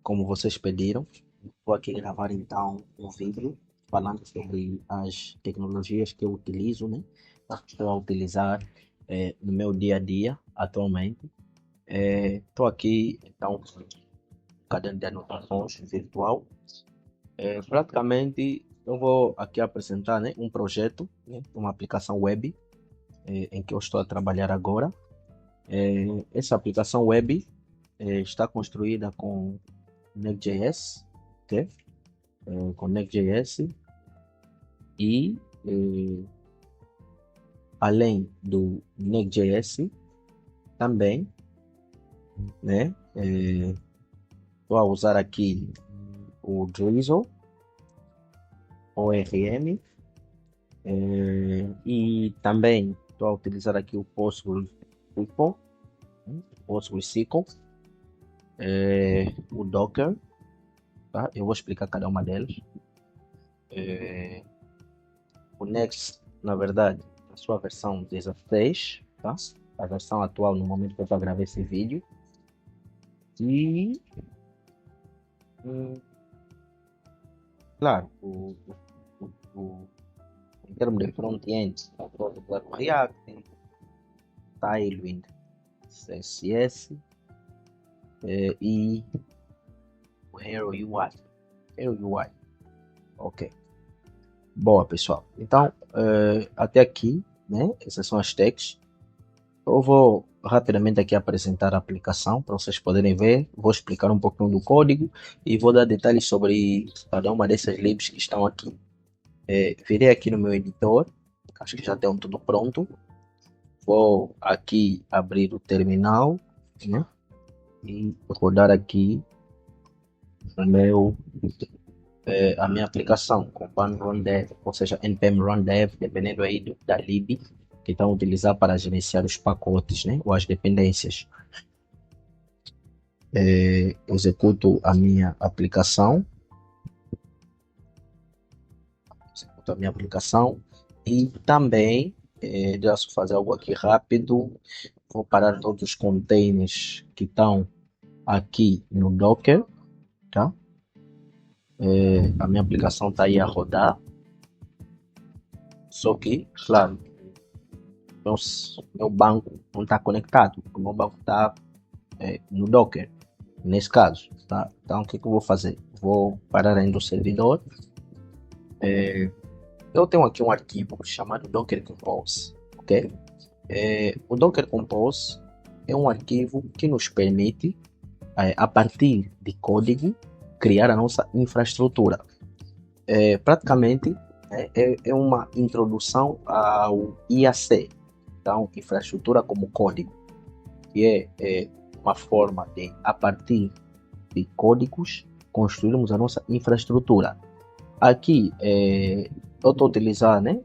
como vocês pediram, vou aqui gravar então um vídeo falando sobre as tecnologias que eu utilizo, né? Estou a utilizar no meu dia a dia atualmente. Estou aqui então com um caderno de anotações virtual. Praticamente eu vou aqui apresentar, né, um projeto, né, uma aplicação web em que eu estou a trabalhar agora. Essa aplicação web está construída com Next.js, ok? Com Next.js e além do Next.js também, né? Vou usar aqui o Drizzle, ORM, e também estou a utilizar aqui o PostgreSQL, o Docker, tá? Eu vou explicar cada uma delas. O Next, na verdade, a sua versão 16, tá? A versão atual no momento que eu estou a gravar esse vídeo. E, claro, em termos de front-end, estou a usar o React, Tailwind, CSS e o Hero UI. Ok. Boa, pessoal. Então, até aqui, né? Essas são as tags. Eu vou rapidamente aqui apresentar a aplicação para vocês poderem ver. Vou explicar um pouquinho do código e vou dar detalhes sobre cada uma dessas libs que estão aqui. Virei aqui no meu editor, acho que já tem tudo pronto. Vou aqui abrir o terminal, né? E rodar aqui a minha aplicação com run dev, ou seja, npm run dev, dependendo aí da lib que estão a utilizar para gerenciar os pacotes, né, ou as dependências. Executo a minha aplicação, e também deixa eu fazer algo aqui rápido. Vou parar todos os containers que estão aqui no Docker, tá? A minha aplicação está aí a rodar, só que, claro, meu banco não está conectado, o meu banco está no Docker, nesse caso, tá? Então, o que eu vou fazer? Vou parar ainda o servidor. Eu tenho aqui um arquivo chamado Docker Compose, ok? O Docker Compose é um arquivo que nos permite, a partir de código, criar a nossa infraestrutura. Praticamente é uma introdução ao IAC, então infraestrutura como código, que é uma forma de, a partir de códigos, construirmos a nossa infraestrutura. Aqui eu estou utilizando, né?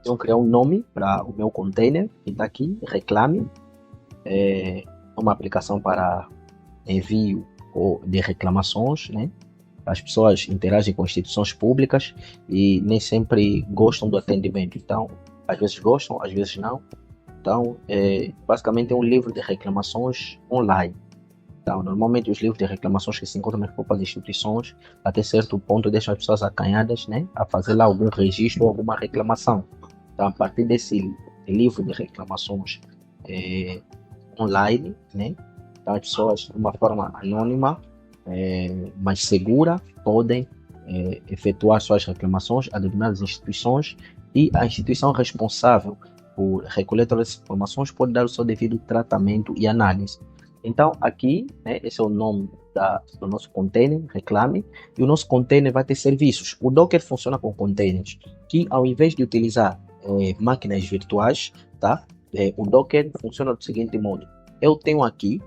Eu criar um nome para o meu container que está aqui, Reclame, uma aplicação para envio de reclamações, né? As pessoas interagem com instituições públicas e nem sempre gostam do atendimento. Então, às vezes gostam, às vezes não. Então, basicamente é um livro de reclamações online. Então, normalmente os livros de reclamações que se encontram nas próprias instituições, até certo ponto, deixam as pessoas acanhadas, né, a fazer lá algum registro ou alguma reclamação. Então, a partir desse livro de reclamações online, né, então as pessoas, de uma forma anônima, mais segura, podem efetuar suas reclamações a determinadas instituições, e a instituição responsável por recolher todas as informações pode dar o seu devido tratamento e análise. Então, aqui, né, esse é o nome do nosso container, Reclame, e o nosso container vai ter serviços. O Docker funciona com containers, que ao invés de utilizar máquinas virtuais, tá? O Docker funciona do seguinte modo. Eu tenho aqui,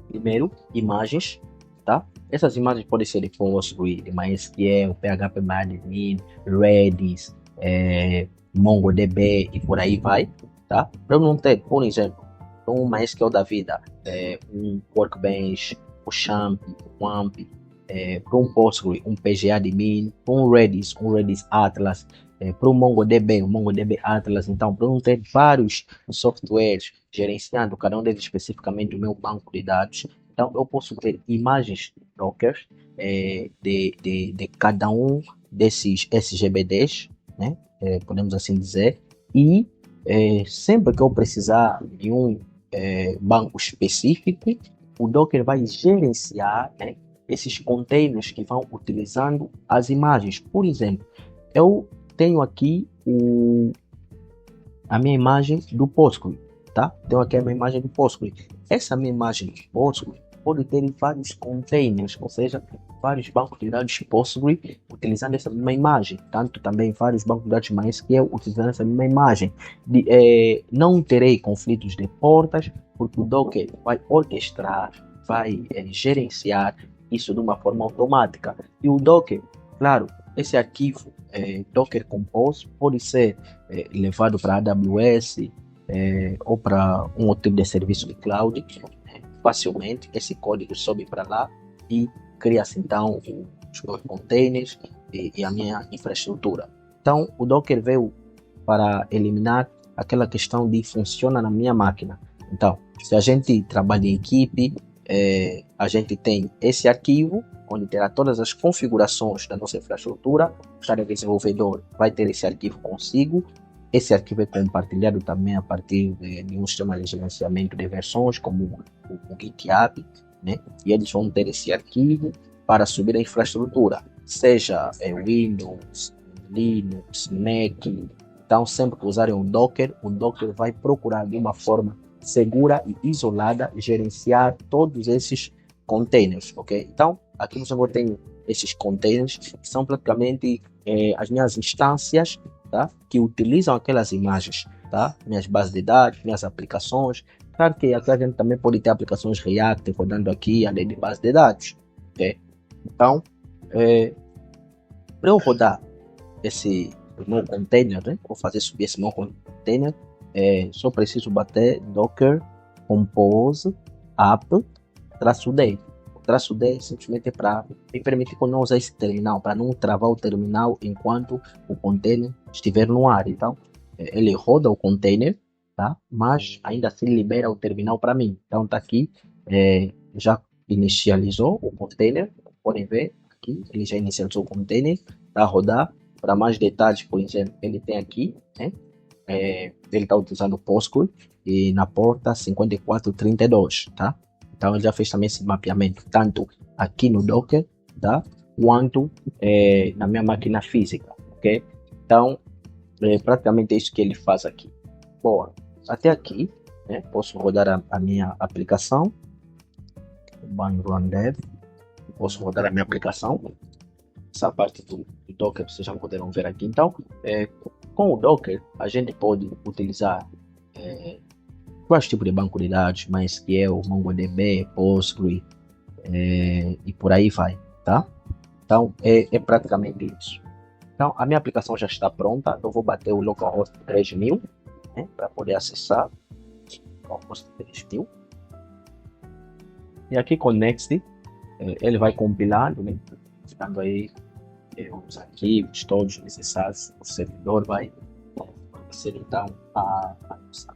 primeiro, imagens, tá? Essas imagens podem ser de Postgre, de MySQL, PHP-admin, Redis, MongoDB e por aí vai, tá? Para eu não ter, por exemplo, um MySQL da vida, um Workbench, o Champ, um AMP, para um Postgre, um PGAdmin, para um Redis Atlas, para um MongoDB, Atlas. Então, para eu não ter vários softwares gerenciando cada um deles especificamente o meu banco de dados, Então, eu posso ter imagens Docker de cada um desses SGBDs, né? Podemos assim dizer, e sempre que eu precisar de um banco específico, o Docker vai gerenciar, né, esses containers que vão utilizando as imagens. Por exemplo, eu tenho aqui a minha imagem do Postgre, tá? Tenho aqui a minha imagem do Postgre. Essa minha imagem do Postgre pode ter vários containers, ou seja, vários bancos de dados Postgre utilizando essa mesma imagem, tanto também vários bancos de dados MySQL utilizando essa mesma imagem. Não terei conflitos de portas, porque o Docker vai orquestrar, vai gerenciar isso de uma forma automática. E o Docker, claro, esse arquivo Docker Compose pode ser levado para a AWS ou para um outro tipo de serviço de cloud. Facilmente esse código sobe para lá e cria-se então os meus containers e a minha infraestrutura. Então o Docker veio para eliminar aquela questão de funciona na minha máquina. Então, se a gente trabalha em equipe, a gente tem esse arquivo onde terá todas as configurações da nossa infraestrutura. Cada desenvolvedor vai ter esse arquivo consigo. Esse arquivo é compartilhado também a partir de um sistema de gerenciamento de versões, como o GitHub, né? E eles vão ter esse arquivo para subir a infraestrutura, seja Windows, Linux, Mac. Então, sempre que usarem o Docker vai procurar de uma forma segura e isolada gerenciar todos esses containers, ok? Então, aqui você tem esses containers que são praticamente as minhas instâncias, tá? Que utilizam aquelas imagens, tá? Minhas bases de dados, minhas aplicações. Claro que aqui a gente também pode ter aplicações React rodando aqui, além de base de dados, ok? Então, para eu rodar esse meu container, né? Vou fazer subir esse meu container, só preciso bater docker compose app-d. O -d simplesmente é para me permitir não usar esse terminal, para não travar o terminal enquanto o container estiver no ar. Então, ele roda o container, tá? Mas ainda assim libera o terminal para mim. Então, tá aqui, já inicializou o container. Podem ver aqui, ele já inicializou o container, tá a rodar. Para mais detalhes, por exemplo, ele tem aqui, né? Ele está utilizando o Postgre e na porta 5432, tá? Então ele já fez também esse mapeamento, tanto aqui no Docker, tá? Quanto na minha máquina física, ok? Então, praticamente é isso que ele faz aqui. Boa, até aqui, né? Posso rodar a minha aplicação, run dev, posso rodar a minha aplicação. Essa parte do Docker vocês já poderão ver aqui. Então, com o Docker, a gente pode utilizar vários tipos de banco de dados, MySQL, MongoDB, Postgre e por aí vai, tá? Então, é praticamente isso. Então, a minha aplicação já está pronta. Eu vou bater o localhost 3000, né, para poder acessar o localhost 3000. E aqui com Next, ele vai compilando, né, ficando aí os arquivos todos necessários. O servidor vai ser então a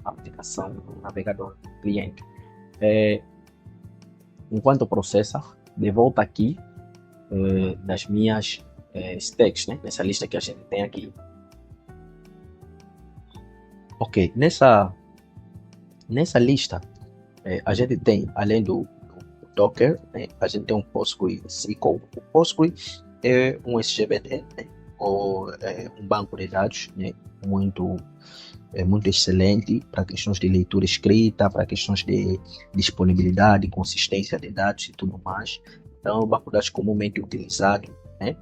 aplicação do navegador cliente. Enquanto processa, de volta aqui das minhas stacks, né? Nessa lista que a gente tem aqui. Ok, nessa lista a gente tem, além do Docker, né, a gente tem um PostgreSQL. O Postgre é um SGBD, né, ou um banco de dados, né, muito excelente para questões de leitura escrita, para questões de disponibilidade, consistência de dados e tudo mais. Então, é um banco de dados comumente utilizado, né,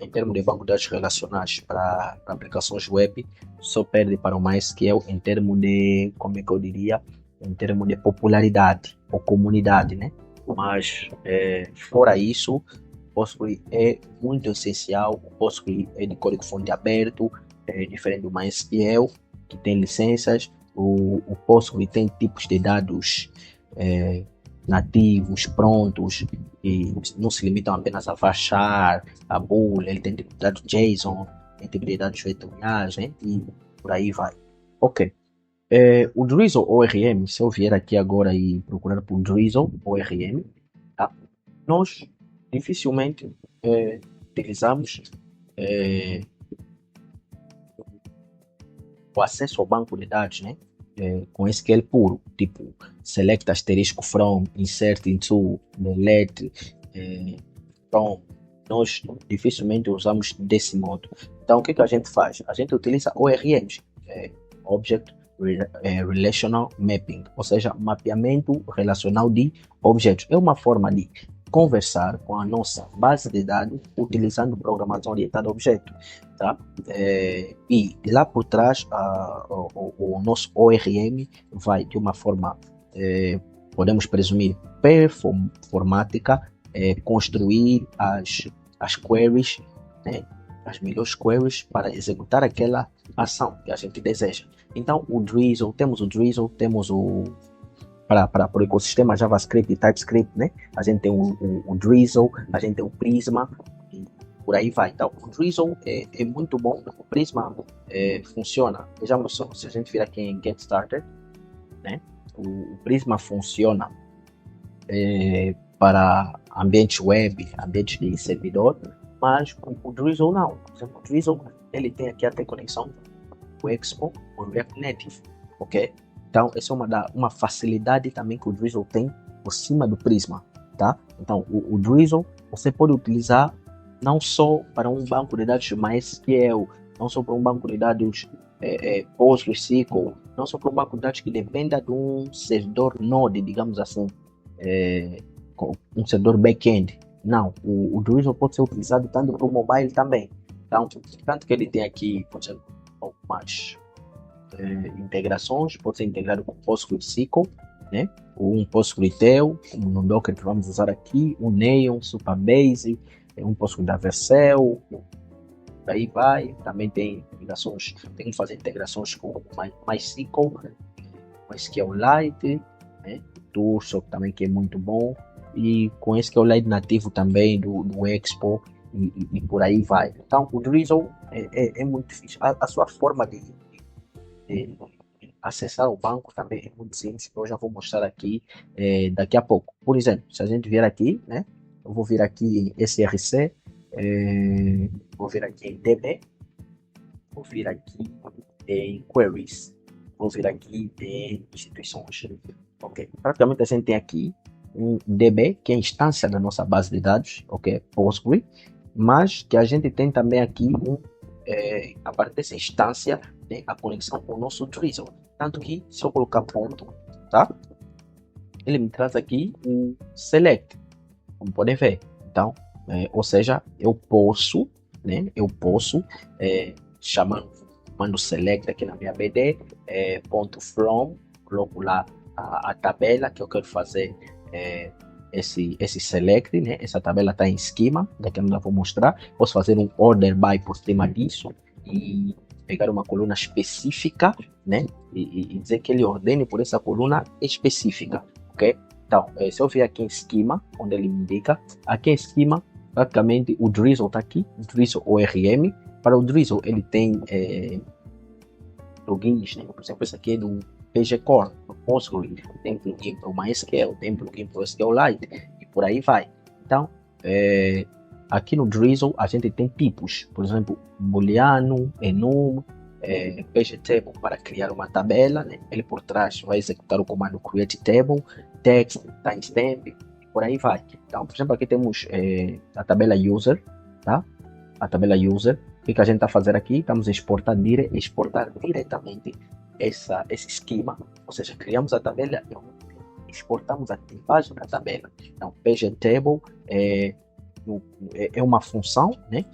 em termos de banco de dados relacionais para aplicações web, só perde para o MySQL em termos de, como é que eu diria, em termos de popularidade ou comunidade, né? Mas, fora isso, o Postgre é muito essencial. O Postgre é de código-fonte aberto, diferente do MySQL, que tem licenças. O Postgre tem tipos de dados nativos, prontos, e não se limitam apenas a varchar, a bool. Ele tem tipo de dados JSON, tem tipo de dados vetoriais, né? E por aí vai. Ok. O Drizzle ORM, se eu vier aqui agora e procurar por Drizzle ORM, tá? Nós dificilmente utilizamos eh, o acesso ao banco de dados, né? Com SQL puro, tipo select asterisco from, insert into, delete, from. Nós dificilmente usamos desse modo. Então, o que a gente faz? A gente utiliza ORMs, Object Relational Mapping, ou seja, mapeamento relacional de objetos. É uma forma de conversar com a nossa base de dados utilizando programação orientada a objeto. Tá? E lá por trás, o nosso ORM vai de uma forma, podemos presumir, performática, construir as queries, né? As melhores queries para executar aquela ação que a gente deseja. Então, temos para o ecossistema JavaScript e TypeScript, né? A gente tem o Drizzle, a gente tem o Prisma, e por aí vai. Então, o Drizzle é muito bom, o Prisma funciona. Vejamos só, se a gente vir aqui em Get Started, né? O Prisma funciona para ambiente web, ambiente de servidor, mas o Drizzle não. Por exemplo, o Drizzle ele tem aqui até conexão com o Expo, com o React Native, ok? Então, essa é uma facilidade também que o Drizzle tem por cima do Prisma, tá? Então, o Drizzle você pode utilizar não só para um banco de dados MySQL, não só para um banco de dados PostgreSQL, não só para um banco de dados que dependa de um servidor Node, digamos assim, um servidor back-end. Não, o Drizzle pode ser utilizado tanto para o mobile também. Então, tanto que ele tem aqui, por exemplo, algumas integrações, pode ser integrado com PostgreSQL, né? Um PostgreSQL, como no Docker que vamos usar aqui, um Neon, Supabase, um Postgre da Vercel, daí vai. Também tem integrações, tem que fazer integrações com MySQL, SQLite, né? Turso também que é muito bom, e com SQLite nativo também do Expo e por aí vai. Então o Drizzle é muito difícil. A sua forma de acessar o banco também é muito simples, eu já vou mostrar aqui daqui a pouco. Por exemplo, se a gente vier aqui, né? Eu vou vir aqui em SRC, vou vir aqui em DB, vou vir aqui em Queries, vou vir aqui em instituições. Ok, praticamente a gente tem aqui um DB, que é a instância da nossa base de dados, ok, Postgre, mas que a gente tem também aqui a partir dessa instância, né, a conexão com o nosso Drizzle. Tanto que, se eu colocar ponto, tá? Ele me traz aqui um select, como podem ver. Então, ou seja, eu posso, né? Eu posso mando select aqui na minha BD, ponto from, coloco lá a tabela que eu quero fazer esse select, né? Essa tabela está em esquema, daqui a pouco eu vou mostrar. Posso fazer um order by por cima disso e pegar uma coluna específica, né? E dizer que ele ordene por essa coluna específica, ok? Então, se eu vier aqui em esquema, onde ele me indica, aqui em esquema, praticamente o Drizzle está aqui, Drizzle ORM. Para o Drizzle, ele tem plugins, né? Por exemplo, esse aqui é do PG Core, do Postgre, tem plugin para o MySQL, tem plugin para o SQLite e por aí vai. Então, aqui no Drizzle a gente tem tipos, por exemplo, booleano, enum, PGTable para criar uma tabela, né? Ele por trás vai executar o comando create table, text, timestamp e por aí vai. Então, por exemplo, aqui temos a tabela user, tá? A tabela user. O que a gente está fazendo aqui? Estamos a exportar diretamente esse esquema, ou seja, criamos a tabela e exportamos a tipagem da tabela. Então, PGTable é uma função, né?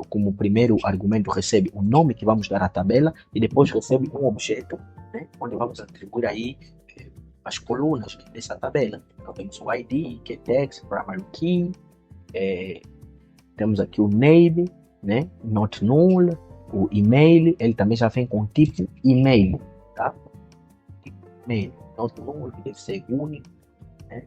Como primeiro argumento recebe o nome que vamos dar à tabela e depois recebe um objeto, né? Onde vamos atribuir aí as colunas dessa tabela. Então temos o ID, que é text, primary key, temos aqui o name, né? Not null, o email, ele também já vem com tipo email, tá? Email, not null, deve ser único, né?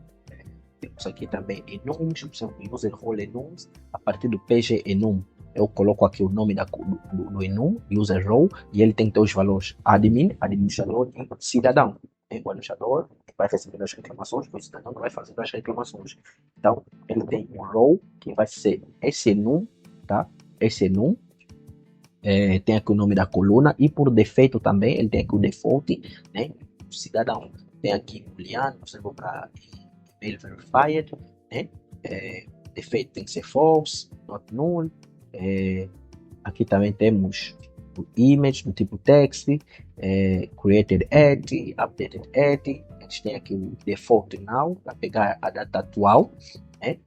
Temos aqui também enums, por exemplo, user role enums, a partir do PG enum, eu coloco aqui o nome do enum, user role, e ele tem que ter os valores admin, administrador e cidadão. O administrador vai receber as reclamações, o cidadão vai fazer as reclamações. Então, ele tem um role que vai ser esse enum, tá? Esse enum. Tem aqui o nome da coluna e por defeito também ele tem aqui o default, né? O cidadão tem aqui booleano, por exemplo, para email verified, né? Defeito tem que ser false, not null. Aqui também temos o image do tipo text, created at, updated at. A gente tem aqui o default now para pegar a data atual, né?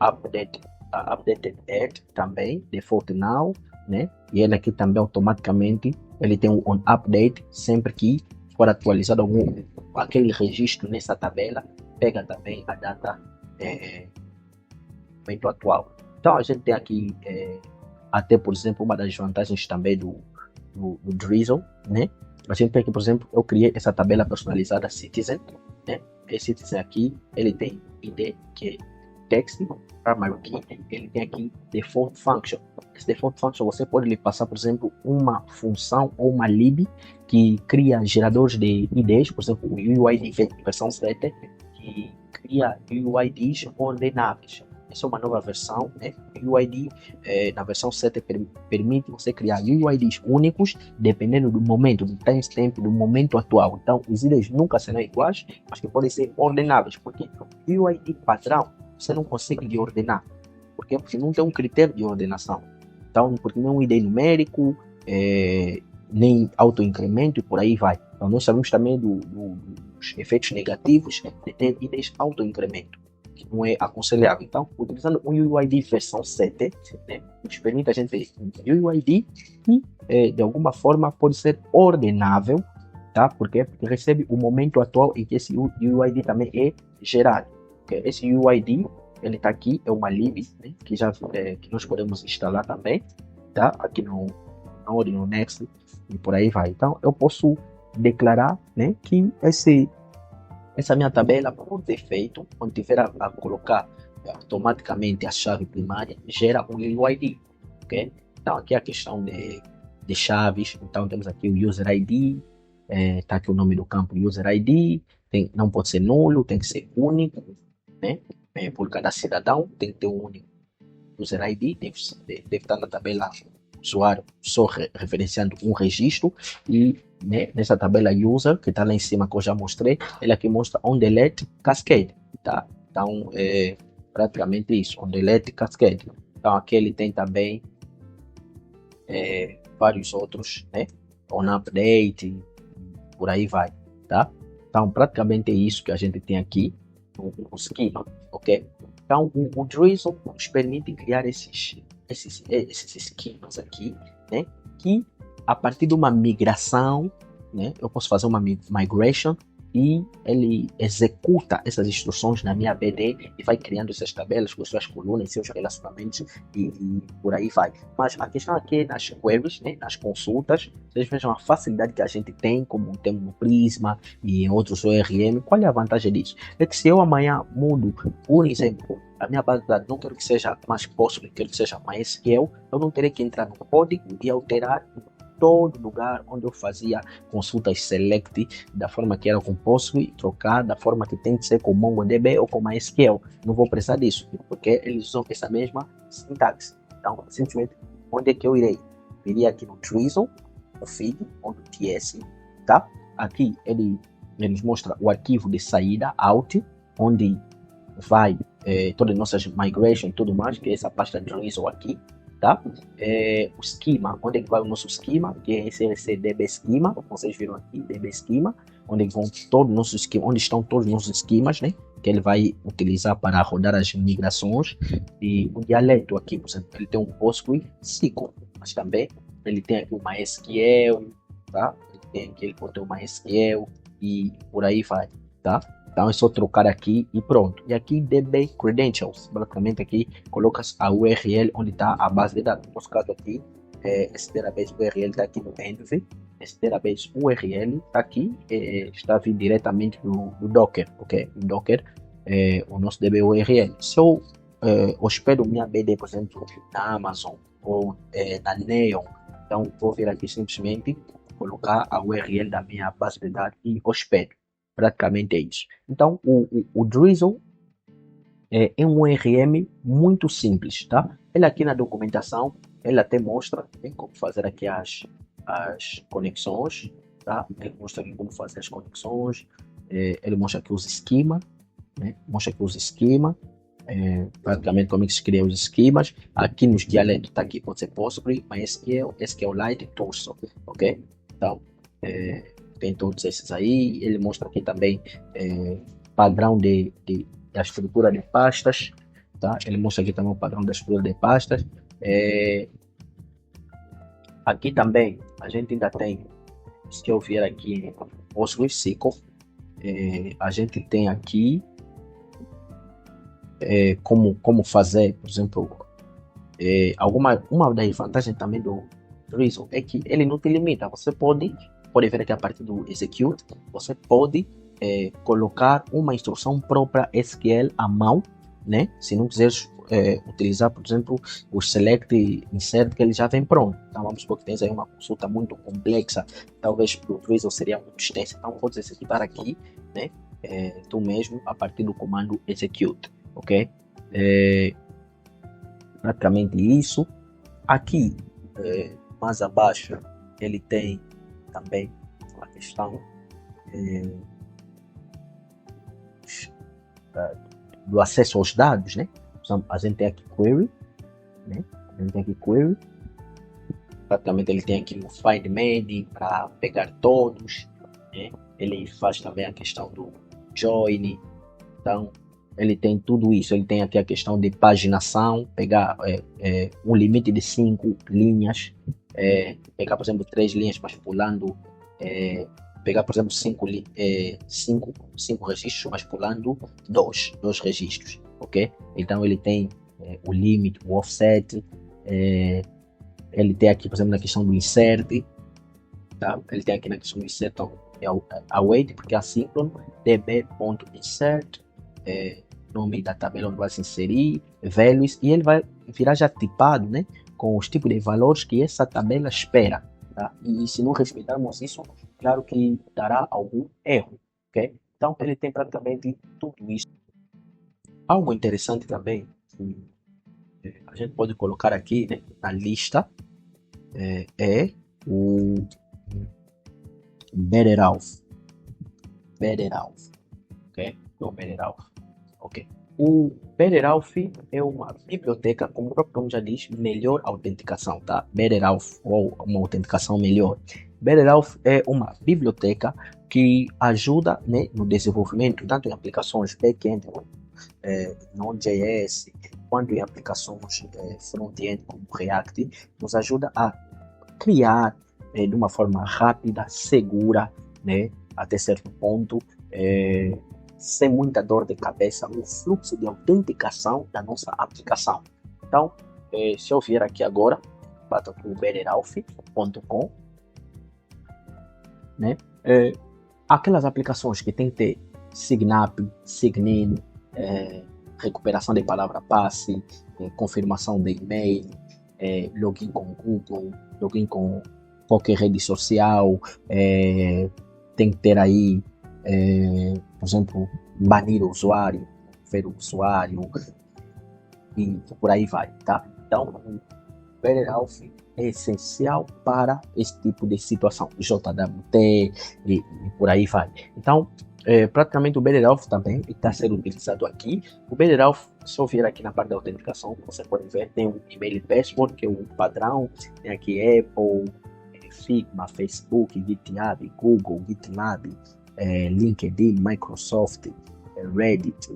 Updated at também, default now, né? E ele aqui também automaticamente ele tem um on update sempre que for atualizado aquele registro nessa tabela, pega também a data momento atual. Então a gente tem aqui até, por exemplo, uma das vantagens também do Drizzle, né? A gente tem aqui, por exemplo, eu criei essa tabela personalizada Citizen, né? Esse Citizen aqui, ele tem ID que é text, primary key, ele tem aqui default function. Esse default function você pode lhe passar, por exemplo, uma função ou uma lib que cria geradores de IDs, por exemplo, o UID versão 7, que cria UIDs ordenáveis. Essa é uma nova versão, né? UID na versão 7 permite você criar UIDs únicos dependendo do momento, do timestamp, do momento atual. Então, os IDs nunca serão iguais, mas que podem ser ordenáveis, porque o UID padrão você não consegue ordenar. Por quê? Porque não tem um critério de ordenação. Então, porque não é um ID numérico, nem autoincremento e por aí vai. Então, nós sabemos também dos efeitos negativos de ter IDs autoincremento, que não é aconselhável. Então, utilizando um UID versão 7, né, nos permite a gente ter um UID que, de alguma forma, pode ser ordenável, tá? Por quê? Porque recebe o momento atual em que esse UID também é gerado. Okay? Esse UID, ele está aqui, é uma lib, né, que nós podemos instalar também, tá? Aqui no Node, no Next, e por aí vai. Então, eu posso declarar, né, que essa minha tabela, por defeito, quando tiver a colocar automaticamente a chave primária, gera um UID, ok? Então, aqui é a questão de chaves. Então, temos aqui o User ID, tá aqui o nome do campo User ID, não pode ser nulo, tem que ser único, né? Por cada cidadão tem que ter um único User ID, deve estar na tabela usuário só referenciando um registro, e né, nessa tabela user que está lá em cima que eu já mostrei, ele aqui mostra on delete cascade, tá? Então é praticamente isso, on delete cascade. Então aqui ele tem também vários outros, né? On update, por aí vai, tá? Então praticamente é isso que a gente tem aqui no schema, ok? Então o Drizzle nos permite criar esses esquemas aqui, né? Que a partir de uma migração, né? Eu posso fazer uma migration e ele executa essas instruções na minha BD e vai criando essas tabelas com suas colunas, seus relacionamentos e por aí vai. Mas a questão aqui é nas queries, né? Nas consultas, vocês vejam a facilidade que a gente tem, como temos no Prisma e em outros ORM. Qual é a vantagem disso? É que se eu amanhã mudo, por exemplo, a minha base de dados, não quero que seja mais Postgre, quero que seja MySQL, eu não terei que entrar no código e alterar todo lugar onde eu fazia consultas select da forma que era com Postgre, trocar da forma que tem que ser com MongoDB ou com MySQL. Não vou precisar disso, porque eles usam essa mesma sintaxe. Então, simplesmente, onde é que eu irei? Iria aqui no Drizzle, no feed, ou no TS, tá? Aqui eles mostram o arquivo de saída, out, onde vai todas as nossas migration e tudo mais, que é essa pasta Drizzle aqui, tá? O schema, onde é que vai o nosso schema, que é esse DB schema, vocês viram aqui, DB schema, onde vão todos os nossos esquemas, onde estão todos os nossos esquemas, né? Que ele vai utilizar para rodar as migrações. E o dialeto aqui, por exemplo, ele tem um Postgre SQL, mas também ele tem aqui o MySQL, tá? Ele pode ter o MySQL e por aí vai, tá? Então é só trocar aqui e pronto. E aqui DB Credentials, basicamente aqui colocas a URL onde está a base de dados. No nosso caso aqui, esse database URL está aqui no Envy. Esse database URL está aqui, está vindo diretamente do Docker, ok? O Docker, o nosso DB URL. Se eu hospedo minha BD, por exemplo, na Amazon, ou na Neon. Então vou vir aqui simplesmente colocar a URL da minha base de dados e hospedo. Praticamente é isso. Então o Drizzle é um ORM muito simples, tá? Ele aqui na documentação, ele até mostra como fazer aqui as conexões, tá? Ele mostra aqui como fazer as conexões, ele mostra aqui os esquemas, né? Mostra aqui os esquemas, praticamente como é que se cria os esquemas. Aqui nos dialetos tá aqui, pode ser Postgre, MySQL, SQLite, Torso, ok? Então, tem todos esses aí. Ele mostra aqui também padrão da estrutura de pastas, tá? Ele mostra aqui também o padrão da estrutura de pastas. Aqui também a gente ainda tem, se eu vier aqui em PostgreSQL, a gente tem aqui como fazer, por exemplo, uma das vantagens também do Drizzle é que ele não te limita. Você pode ver aqui a partir do execute, você pode colocar uma instrução própria SQL à mão, né? Se não quiseres utilizar, por exemplo, o select e insert, que ele já vem pronto. Então vamos supor que tens aí uma consulta muito complexa, talvez para o Drizzle seria muito extensa, então podes executar aqui, né? Tu mesmo a partir do comando execute, ok? Praticamente isso. Aqui mais abaixo ele tem também a questão do acesso aos dados, né? A gente tem aqui query, né? A gente tem aqui query. Praticamente ele tem aqui o find many para pegar todos, né? Ele faz também a questão do join. Então ele tem tudo isso. Ele tem aqui a questão de paginação, pegar um limite de 5 linhas, pegar, por exemplo, 3 linhas, mas pulando, pegar, por exemplo, 5 registros, mas pulando 2 registros, ok? Então ele tem o limit, o offset, ele tem aqui, por exemplo, na questão do insert, tá? Ele tem aqui na questão do insert, então, await, porque é assíncrono, db.insert, nome da tabela onde vai se inserir, values, e ele vai virar já tipado, né, com os tipos de valores que essa tabela espera, tá? E se não respeitarmos isso, claro que dará algum erro, ok? Então ele tem praticamente tudo isso. Algo interessante também que a gente pode colocar aqui, né, na lista é o BetterAuth, ok? O BetterAuth. Ok. O BetterAuth é uma biblioteca, como o próprio nome já diz, melhor autenticação, tá? BetterAuth, ou uma autenticação melhor. BetterAuth é uma biblioteca que ajuda, né, no desenvolvimento, tanto em aplicações back-end, Node.js, quanto em aplicações front-end como React, nos ajuda a criar de uma forma rápida, segura, né, até certo ponto, sem muita dor de cabeça, o fluxo de autenticação da nossa aplicação. Então, se eu vier aqui agora, bato aqui o betterauth.com, né? Aquelas aplicações que tem que ter sign-up, sign-in, recuperação de palavra-passe, confirmação de e-mail, login com Google, login com qualquer rede social, tem que ter aí, por exemplo, banir o usuário, ver o usuário e por aí vai, tá? Então, o BetterAuth é essencial para esse tipo de situação, JWT e por aí vai. Então, praticamente o BetterAuth também está sendo utilizado aqui. O BetterAuth, se eu vier aqui na parte da autenticação, você pode ver, tem o email password, que é o padrão, tem aqui Apple, Figma, Facebook, GitHub, Google, GitLab, LinkedIn, Microsoft, Reddit,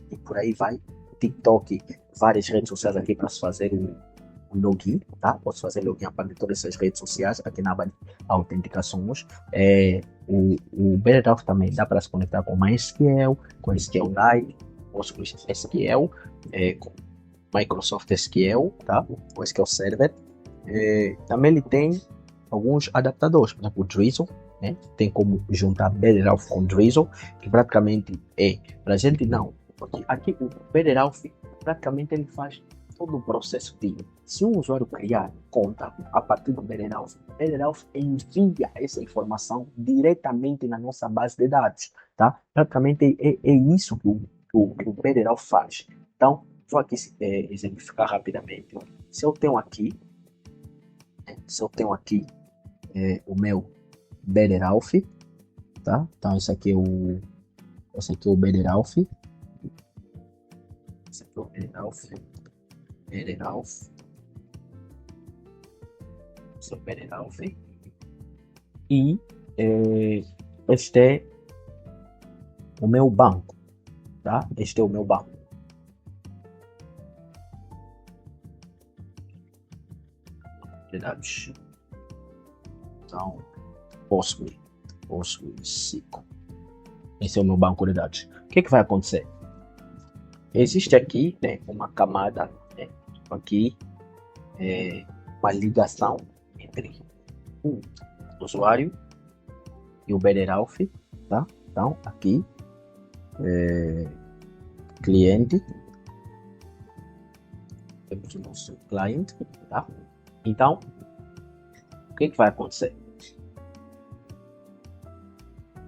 e por aí vai. TikTok, várias redes sociais aqui para se fazer o login, tá? Posso fazer login a partir de todas essas redes sociais aqui na aba de autenticações. O BetterAuth também dá para se conectar com MySQL, com SQLite, PostgreSQL, com Microsoft SQL, tá? O SQL Server. Também ele tem alguns adaptadores, por exemplo, o Drizzle, né? Tem como juntar BetterAuth com Drizzle, que praticamente para a gente não, porque aqui o BetterAuth praticamente ele faz todo o processo de, se um usuário criar conta a partir do Betterhelp, o Betterhelp envia essa informação diretamente na nossa base de dados, tá? Praticamente é isso que o Betterhelp faz. Então, vou aqui exemplificar rapidamente. Se eu tenho aqui, o meu Betterhelp, tá? Então, esse aqui é o Betterhelp. Esse aqui é o Betterhelp. Esse é o Betterhelp. E este é o meu banco, tá? Este é o meu banco. De dados. Então, PostgreSQL. Esse é o meu banco de dados. O que vai acontecer? Existe aqui, né, uma camada, né, aqui, uma ligação entre o usuário e o Betterhelp, tá? Então, aqui, cliente, temos o nosso cliente, tá? Então, o que vai acontecer?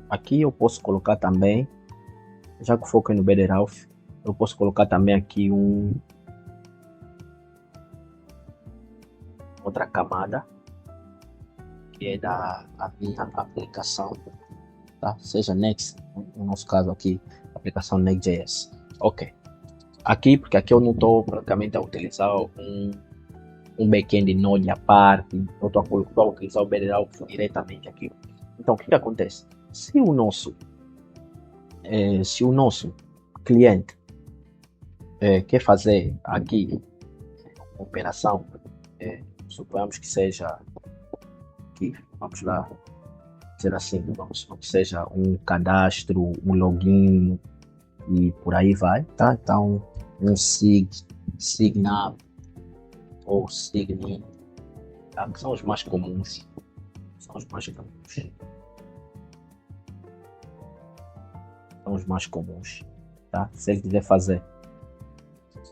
Aqui eu posso colocar também, já que foco no Betterhelp, eu posso colocar também aqui outra camada, que é da minha aplicação, tá? Seja Next, no nosso caso aqui, aplicação Next.js. Ok. Aqui, porque aqui eu não estou praticamente a utilizar um back-end Node à parte, eu estou a utilizar o Betterhelp diretamente aqui. Então, o que acontece? Se o nosso cliente quer fazer aqui uma operação, suponhamos que seja aqui, vamos lá dizer assim, vamos que seja um cadastro, um login e por aí vai, tá? Então, um sign-up ou sign-in, tá? Que são os mais comuns. São os mais comuns, tá? Se ele quiser fazer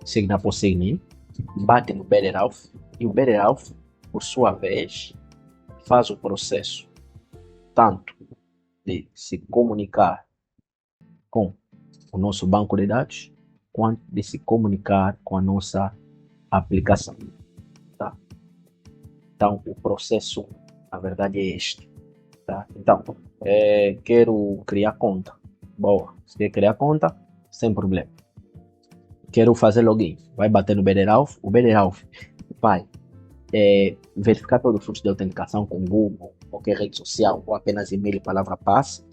sign-up ou sign-in, bate no Betterhelp e o Betterhelp, por sua vez, faz o processo tanto de se comunicar com o nosso banco de dados, quanto de se comunicar com a nossa aplicação, tá? Então, o processo, na verdade, é este, tá? Então, quero criar conta. Boa, se quer criar conta, sem problema. Quero fazer login, vai bater no Betterhelp, o Betterhelp vai verificar todos os fluxos de autenticação com Google, qualquer rede social, ou apenas e-mail e palavra passe,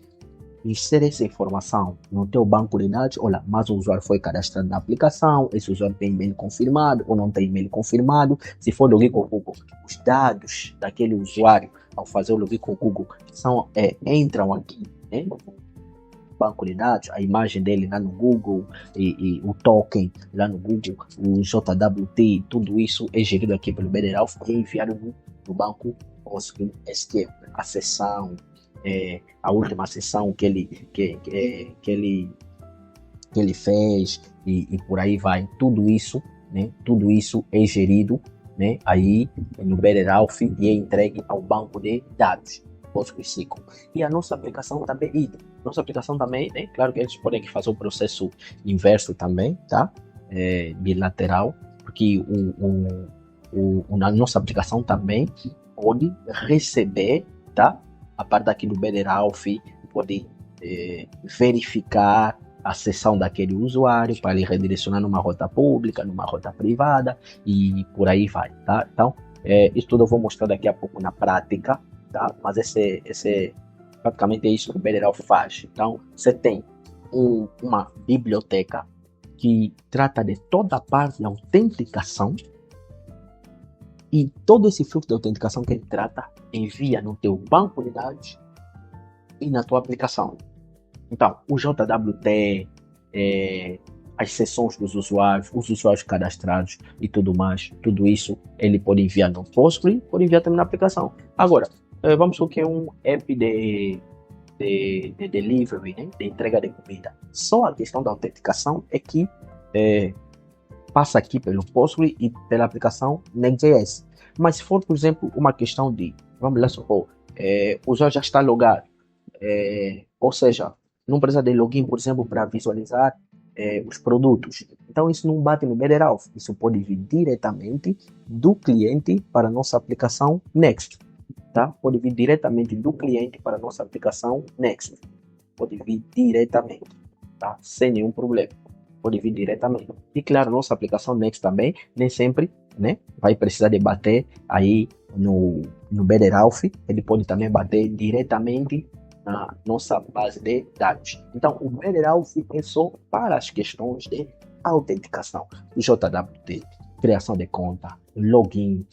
inserir essa informação no teu banco de dados. Olha, mas o usuário foi cadastrado na aplicação, esse usuário tem e-mail confirmado ou não tem e-mail confirmado. Se for login com o Google, os dados daquele usuário, ao fazer o login com o Google, entram aqui, né? Banco de dados, a imagem dele lá no Google e o token lá no Google, o JWT, tudo isso é gerido aqui pelo Betterhelp e é enviado no banco PostgreSQL. A sessão, a última sessão que ele fez e por aí vai, tudo isso, né? Tudo isso é gerido, né? Aí no Betterhelp e é entregue ao banco de dados PostgreSQL. E a nossa aplicação também, né? Claro que eles podem fazer o processo inverso também, tá? Bilateral, porque a nossa aplicação também pode receber, tá? A parte daqui do Betterhelp pode verificar a sessão daquele usuário para ele redirecionar numa rota pública, numa rota privada e por aí vai, tá? Então, isso tudo eu vou mostrar daqui a pouco na prática, tá? Mas praticamente é isso que o Betterhelp faz. Então, você tem uma biblioteca que trata de toda a parte da autenticação e todo esse fluxo de autenticação que ele trata envia no teu banco de dados e na tua aplicação. Então, o JWT, as sessões dos usuários, os usuários cadastrados e tudo mais, tudo isso ele pode enviar no Postgre, pode enviar também na aplicação. Agora, vamos supor que é um app de delivery, né? De entrega de comida. Só a questão da autenticação é que passa aqui pelo Postgre e pela aplicação Next.js. Mas se for, por exemplo, uma questão de, vamos lá supor, o usuário já está logado, ou seja, não precisa de login, por exemplo, para visualizar os produtos. Então isso não bate no Betterauth, isso pode vir diretamente do cliente para a nossa aplicação Next. Tá? Pode vir diretamente do cliente para a nossa aplicação Next. Pode vir diretamente, tá? Sem nenhum problema. Pode vir diretamente. E claro, nossa aplicação Next também, nem sempre, né, vai precisar de bater aí no Betterauth. Ele pode também bater diretamente na nossa base de dados. Então, o Betterauth é só para as questões de autenticação. JWT, criação de conta, login,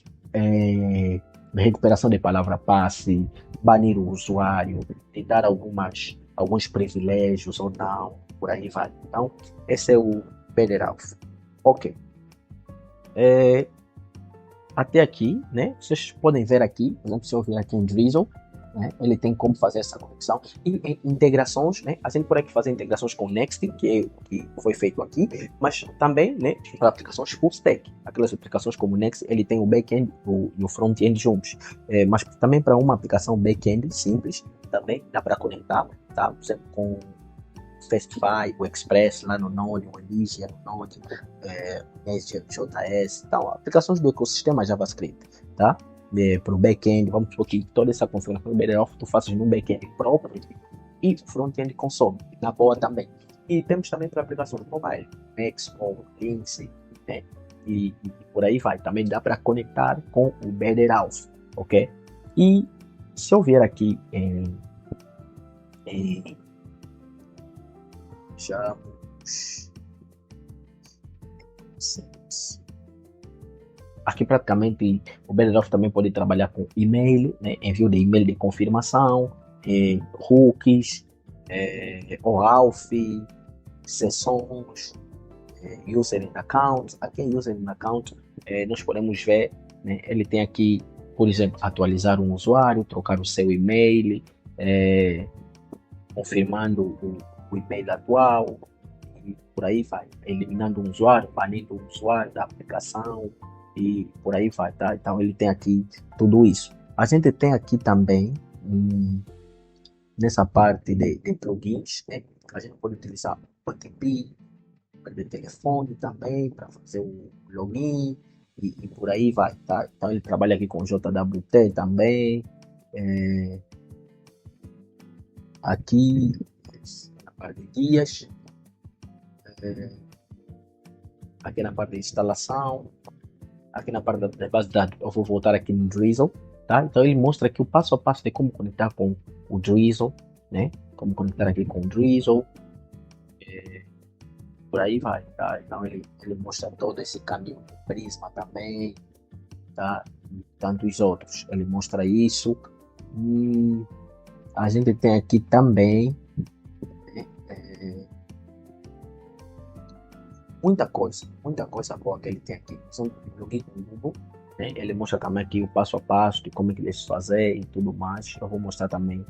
recuperação de palavra-passe, banir o usuário, te dar alguns privilégios ou não, por aí vai. Então, esse é o Betterauth. Ok. Até aqui, né? Vocês podem ver aqui, por exemplo, se eu vir aqui em Drizzle, né, ele tem como fazer essa conexão. E em integrações, né? A gente pode aqui fazer integrações com Next, que foi feito aqui, mas também, né, para aplicações full stack. Aquelas aplicações como Next, ele tem o back-end e o front-end juntos. Mas também para uma aplicação back-end simples, também dá para conectar, tá? Por exemplo, com Fastify, o Express lá no Node, o Elysia no Node, Nest.js, então, aplicações do ecossistema JavaScript, tá? Para o back-end, vamos supor que toda essa configuração do Betterauth tu faças no back-end próprio e front-end console, na boa também. E temos também para aplicações mobile, Expo, Linksy, né? E por aí vai. Também dá para conectar com o Betterauth, ok? E se eu vier aqui aqui praticamente o Betterauth também pode trabalhar com e-mail, né? Envio de e-mail de confirmação, hooks, OAuth, sessões, user in account. Aqui em user in account nós podemos ver, né? Ele tem aqui, por exemplo, atualizar um usuário, trocar o seu e-mail, confirmando o e-mail atual, e por aí vai, eliminando um usuário, banindo um usuário da aplicação e por aí vai, tá? Então ele tem aqui tudo isso. A gente tem aqui também nessa parte de plugins, né? A gente pode utilizar o OTP, de telefone também para fazer o login e por aí vai, tá? Então ele trabalha aqui com JWT também. Aqui na parte de guias, aqui na parte de instalação, aqui na parte da base de dados, eu vou voltar aqui no Drizzle, tá? Então ele mostra aqui o passo a passo de como conectar com o Drizzle, né? Como conectar aqui com o Drizzle, por aí vai, tá? Então ele mostra todo esse caminho, Prisma também, tá? E tantos outros, ele mostra isso. E a gente tem aqui também muita coisa boa que ele tem aqui. São login com Google, né? Ele mostra também aqui o passo a passo de como é que deve fazer e tudo mais. Eu vou mostrar também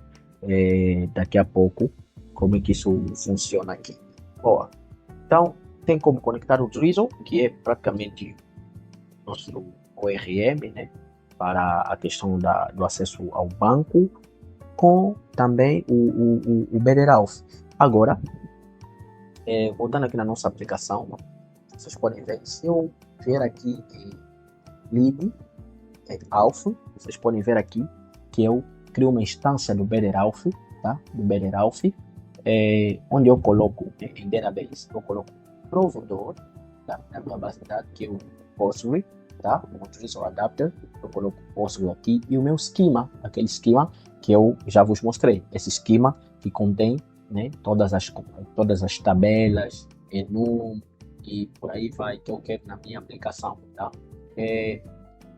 daqui a pouco como é que isso funciona aqui. Boa. Então tem como conectar o Drizzle, que é praticamente nosso ORM, né? Para a questão do acesso ao banco, com também o Betterauth. Agora, voltando aqui na nossa aplicação, vocês podem ver, se eu ver aqui lib auth, vocês podem ver aqui que eu crio uma instância do Betterauth, tá? Do Betterauth, onde eu coloco em database, eu coloco provedor, tá? Na minha base de dados, que é o Postgre, tá? O Drizzle Adapter, eu coloco Postgre aqui, e o meu schema, aquele schema que eu já vos mostrei, esse schema que contém, né, todas as tabelas, enum e por aí vai, que eu quero na minha aplicação, tá?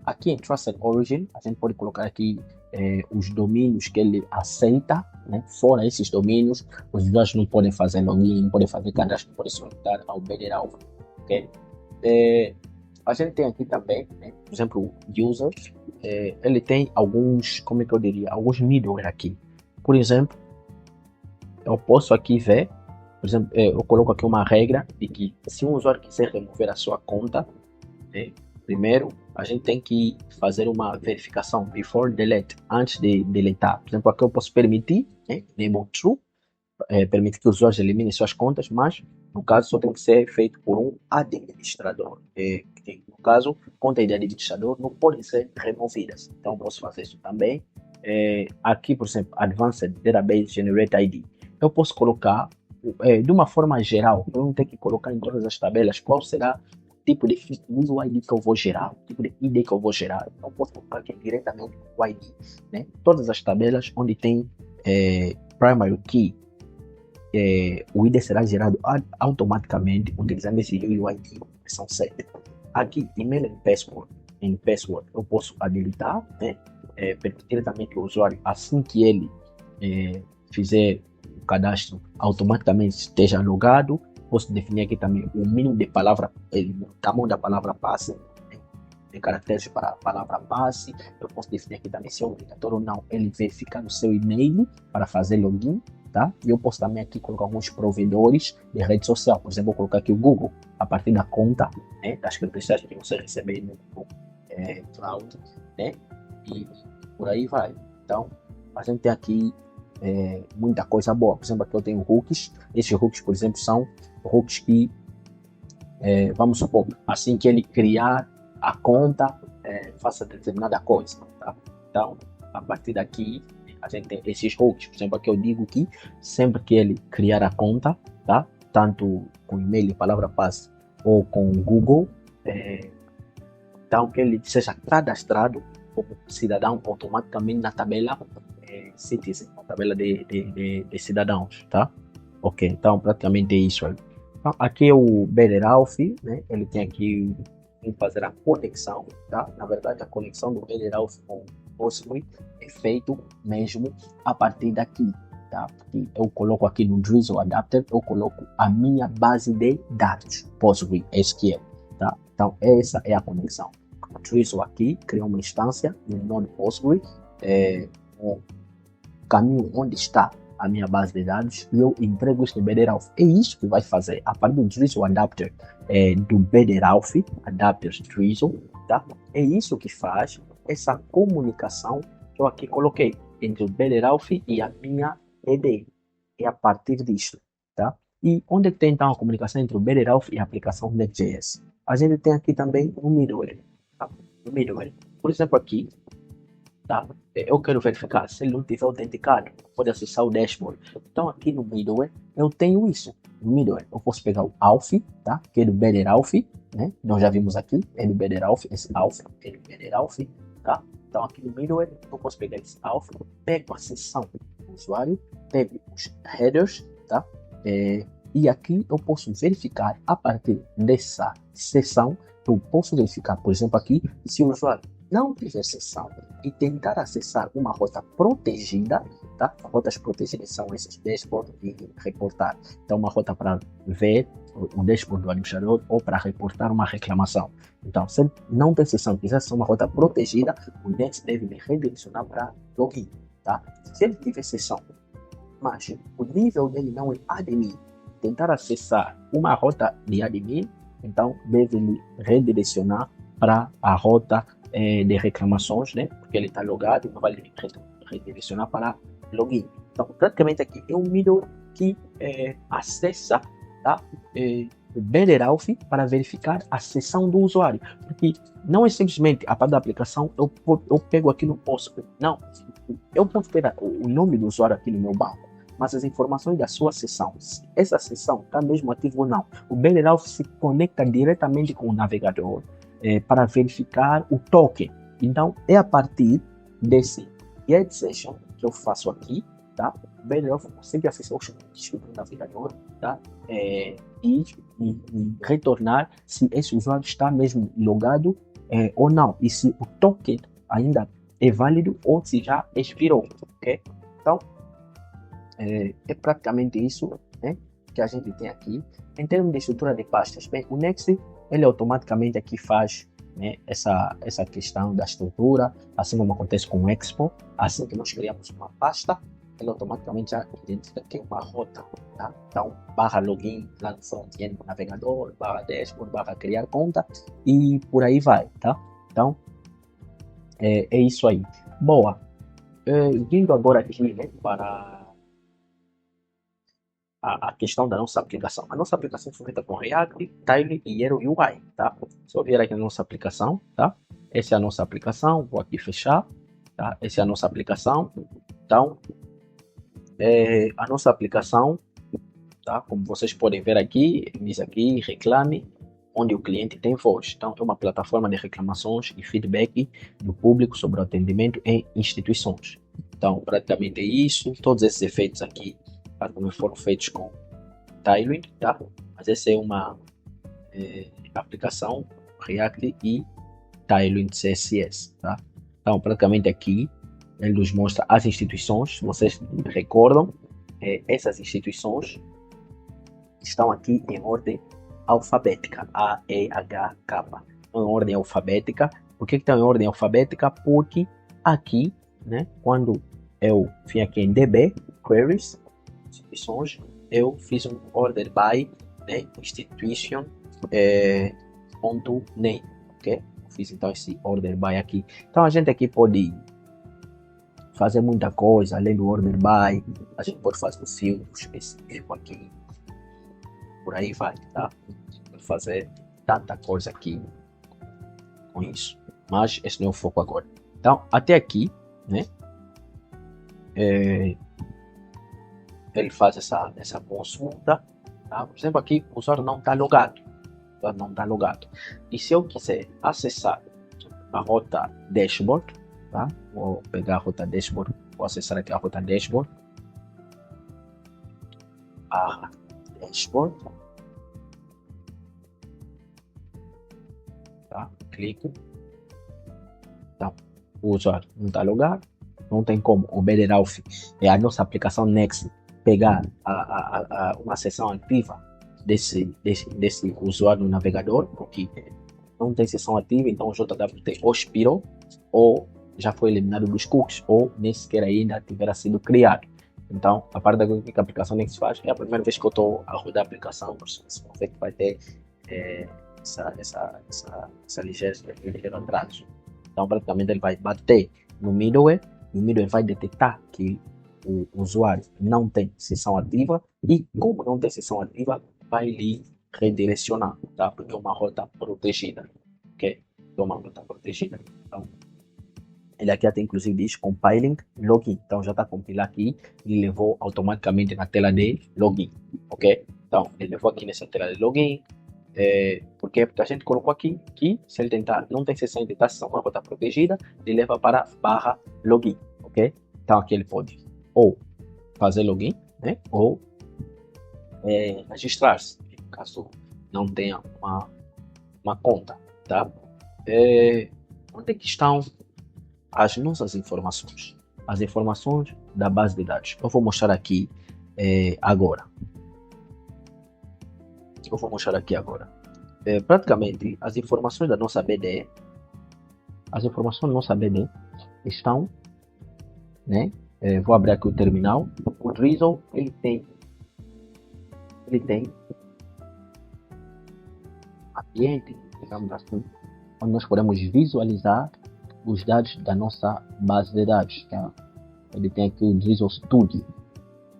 Aqui em Trusted Origin, a gente pode colocar aqui os domínios que ele aceita, né? Fora esses domínios, os usuários não podem fazer login, não podem fazer cadastro, não podem se conectar ao Betterauth, ok? A gente tem aqui também, né, por exemplo, users, ele tem alguns, como é que eu diria, alguns middleware aqui. Por exemplo, eu posso aqui ver por exemplo, eu coloco aqui uma regra de que se um usuário quiser remover a sua conta, né, primeiro a gente tem que fazer uma verificação before delete, antes de deletar. Por exemplo, aqui eu posso permitir, né, enable true, permite que os usuários eliminem suas contas, mas no caso só tem que ser feito por um administrador. Que, no caso, contas de administrador não podem ser removidas. Então posso fazer isso também. Aqui, por exemplo, Advanced Database Generate ID. Eu posso colocar de uma forma geral, eu não tenho que colocar em todas as tabelas qual será o tipo de uso ID que eu vou gerar, o tipo de ID que eu vou gerar. Então posso colocar aqui diretamente o ID. Né? Todas as tabelas onde tem primary key, o ID será gerado automaticamente utilizando esse UUID versão 7. Aqui, email e password, eu posso habilitar, né? Permitir também que o usuário, assim que ele fizer o cadastro, automaticamente esteja logado. Posso definir aqui também o mínimo de palavra, o tamanho da palavra passe, de caracteres para a palavra passe. Eu posso definir aqui também se é obrigatório ou não ele verificar no seu e-mail para fazer login. Tá? E eu posso também aqui colocar alguns provedores de rede social. Por exemplo, vou colocar aqui o Google, a partir da conta, né, das credenciais que você receber no Google Cloud, né? E por aí vai. Então, a gente tem aqui muita coisa boa. Por exemplo, aqui eu tenho hooks. Esses hooks, por exemplo, são hooks que, vamos supor, assim que ele criar a conta, faça determinada coisa. Tá? Então, a partir daqui, a gente tem esses hooks. Por exemplo, aqui eu digo que sempre que ele criar a conta, tá? Tanto com e-mail, palavra passe ou com o Google, então que ele seja cadastrado como cidadão automaticamente na tabela Citizen, na tabela de cidadãos, tá? Ok, então praticamente é isso aí. Então, aqui é o BetterAuth, né? Ele tem aqui em fazer a conexão, tá? Na verdade, a conexão do BetterAuth com Postgre é feito mesmo a partir daqui, tá? Porque eu coloco aqui no Drizzle Adapter, eu coloco a minha base de dados PostgreSQL, tá? Então essa é a conexão. O Drizzle aqui cria uma instância no node Postgre, o caminho onde está a minha base de dados e eu entrego isso no BetterAuth. É isso que vai fazer a partir do Drizzle Adapter do BetterAuth, Adapter Drizzle, tá? É isso que faz essa comunicação que eu aqui coloquei entre o BetterAuth e a minha ED. É a partir disso, tá? E onde tem então a comunicação entre o BetterAuth e a aplicação Next.js? A gente tem aqui também o middleware, tá? O middleware. Por exemplo, aqui, tá? Eu quero verificar se ele não tiver autenticado, pode acessar o dashboard. Então aqui no middleware eu tenho isso. No middleware eu posso pegar o auth, tá? Que é do BetterAuth, né? Nós já vimos aqui, é do BetterAuth, esse auth é do BetterAuth, tá? Então aqui no middleware eu posso pegar esse auth, pego a seção do usuário, pego os headers, tá? E aqui eu posso verificar a partir dessa seção, eu posso verificar, por exemplo, aqui, se o usuário não tiver seção e tentar acessar uma rota protegida, tá? Rotas protegidas são esses dashboard e reportar. Então, uma rota para ver o dashboard do administrador ou para reportar uma reclamação. Então, se ele não tem seção, quiser ser uma rota protegida, o Next deve me redirecionar para login, tá? Se ele tiver seção, mas o nível dele não é admin, tentar acessar uma rota de admin, então deve me redirecionar para a rota de reclamações, né? Porque ele está logado e não vai redirecionar para login. Então, praticamente aqui é um middle que acessa, tá? O BetterAuth para verificar a sessão do usuário. Porque não é simplesmente a parte da aplicação, eu pego aqui no Postgre. Não, eu posso pegar o nome do usuário aqui no meu banco, mas as informações da sua sessão, se essa sessão está mesmo ativa ou não. O BetterAuth se conecta diretamente com o navegador para verificar o token. Então, é a partir desse get session que eu faço aqui, tá? O BetterAuth consegue acessar o do navegador, tá? E retornar se esse usuário está mesmo logado ou não, e se o token ainda é válido ou se já expirou, ok? Então, é praticamente isso, né, que a gente tem aqui. Em termos de estrutura de pastas, bem, o Next ele automaticamente aqui faz, né, essa questão da estrutura, assim como acontece com o Expo. Assim que nós criamos uma pasta, ele automaticamente já identifica que é uma rota, tá? Então, barra login lá no front-end do navegador, barra dashboard, barra criar conta e por aí vai, tá? Então, é isso aí. Boa. Vindo agora aqui, né, para a questão da nossa aplicação. A nossa aplicação foi feita com React, Tailwind e Hero UI, tá? Se eu vier aqui na nossa aplicação, tá? Essa é a nossa aplicação, vou aqui fechar, tá? Essa é a nossa aplicação. Então, a nossa aplicação, tá? Como vocês podem ver aqui, diz aqui, reclame, onde o cliente tem voz. Então, é uma plataforma de reclamações e feedback do público sobre o atendimento em instituições. Então, praticamente é isso. Todos esses efeitos aqui como foram feitos com Tailwind, tá? Mas essa é uma aplicação React e Tailwind CSS, tá? Então, praticamente aqui ele nos mostra as instituições. Vocês recordam, essas instituições estão aqui em ordem alfabética, A, E, H, K. Em ordem alfabética. Por que estão em ordem alfabética? Porque aqui, né, quando eu vim aqui em DB, Queries, instituições, eu fiz um order by, né, institution ponto name, ok? Fiz então esse order by aqui. Então a gente aqui pode fazer muita coisa além do order by. A gente pode fazer um filtro específico aqui, por aí vai, tá? Pode fazer tanta coisa aqui com isso, mas esse não é o foco agora. Então até aqui, né? Ele faz essa consulta, tá? Por exemplo, aqui o usuário não está logado, e se eu quiser acessar a rota dashboard, tá? Vou pegar a rota dashboard, vou acessar aqui a rota dashboard, tá? Clico, então o usuário não está logado, não tem como o BDRAUF, a nossa aplicação Next, pegar uma sessão ativa desse usuário no navegador, porque não tem sessão ativa, então o JWT ou expirou, ou já foi eliminado dos cookies, ou nem sequer ainda tiverá sido criado. Então, a parte da que a aplicação Next faz, é a primeira vez que eu estou a rodar a aplicação, vocês vão ver que vai ter essa ligeiro atraso. Então, praticamente ele vai bater no middleware, e o middleware vai detectar que o usuário não tem sessão ativa, e como não tem sessão ativa, vai lhe redirecionar, tá? Porque é uma rota protegida, ok? É uma rota protegida. Então, ele aqui até inclusive diz compiling login, então já está compilar aqui e levou automaticamente na tela de login, ok? Então, ele levou aqui nessa tela de login, porque a gente colocou aqui que se ele tentar, não tem sessão de sessão, uma rota protegida, ele leva para barra login, ok? Então aqui ele pode ou fazer login, né, ou registrar-se, caso não tenha uma conta, tá? Onde é que estão as nossas informações? As informações da base de dados. Eu vou mostrar aqui agora. Praticamente as informações da nossa BD, estão, né? Vou abrir aqui o terminal. O Drizzle ele tem ambiente, digamos assim, onde nós podemos visualizar os dados da nossa base de dados, tá? Ele tem aqui o Drizzle Studio.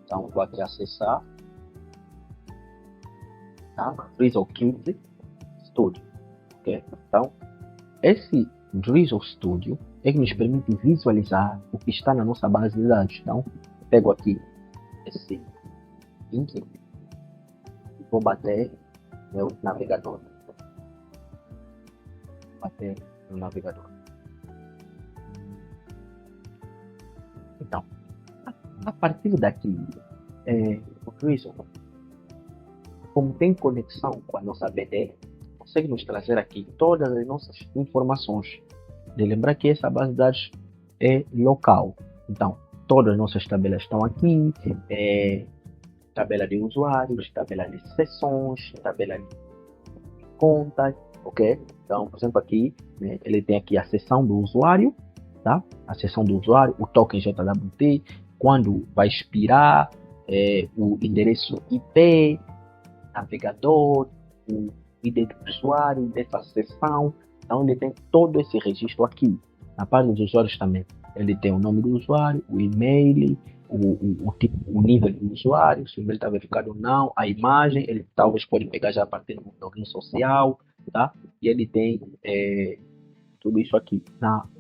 Então vou aqui acessar, tá? Drizzle 15 Studio, ok? Então esse Drizzle Studio é que nos permite visualizar o que está na nossa base de dados. Então pego aqui esse link e vou bater no navegador. Então, a partir daqui, o Drizzle, como tem conexão com a nossa BD, consegue nos trazer aqui todas as nossas informações. De lembrar que essa base de dados é local. Então, todas as nossas tabelas estão aqui. Tabela de usuários, tabela de sessões, tabela de contas, ok? Então, por exemplo, aqui, né, ele tem aqui a seção do usuário, tá? A seção do usuário, o token JWT, quando vai expirar, o endereço IP, navegador, o ID do usuário dessa sessão. Então ele tem todo esse registro aqui. Na parte dos usuários também, ele tem o nome do usuário, o e-mail, o nível do usuário, se o e-mail está verificado ou não, a imagem, ele talvez pode pegar já a partir do login social, tá? E ele tem tudo isso aqui.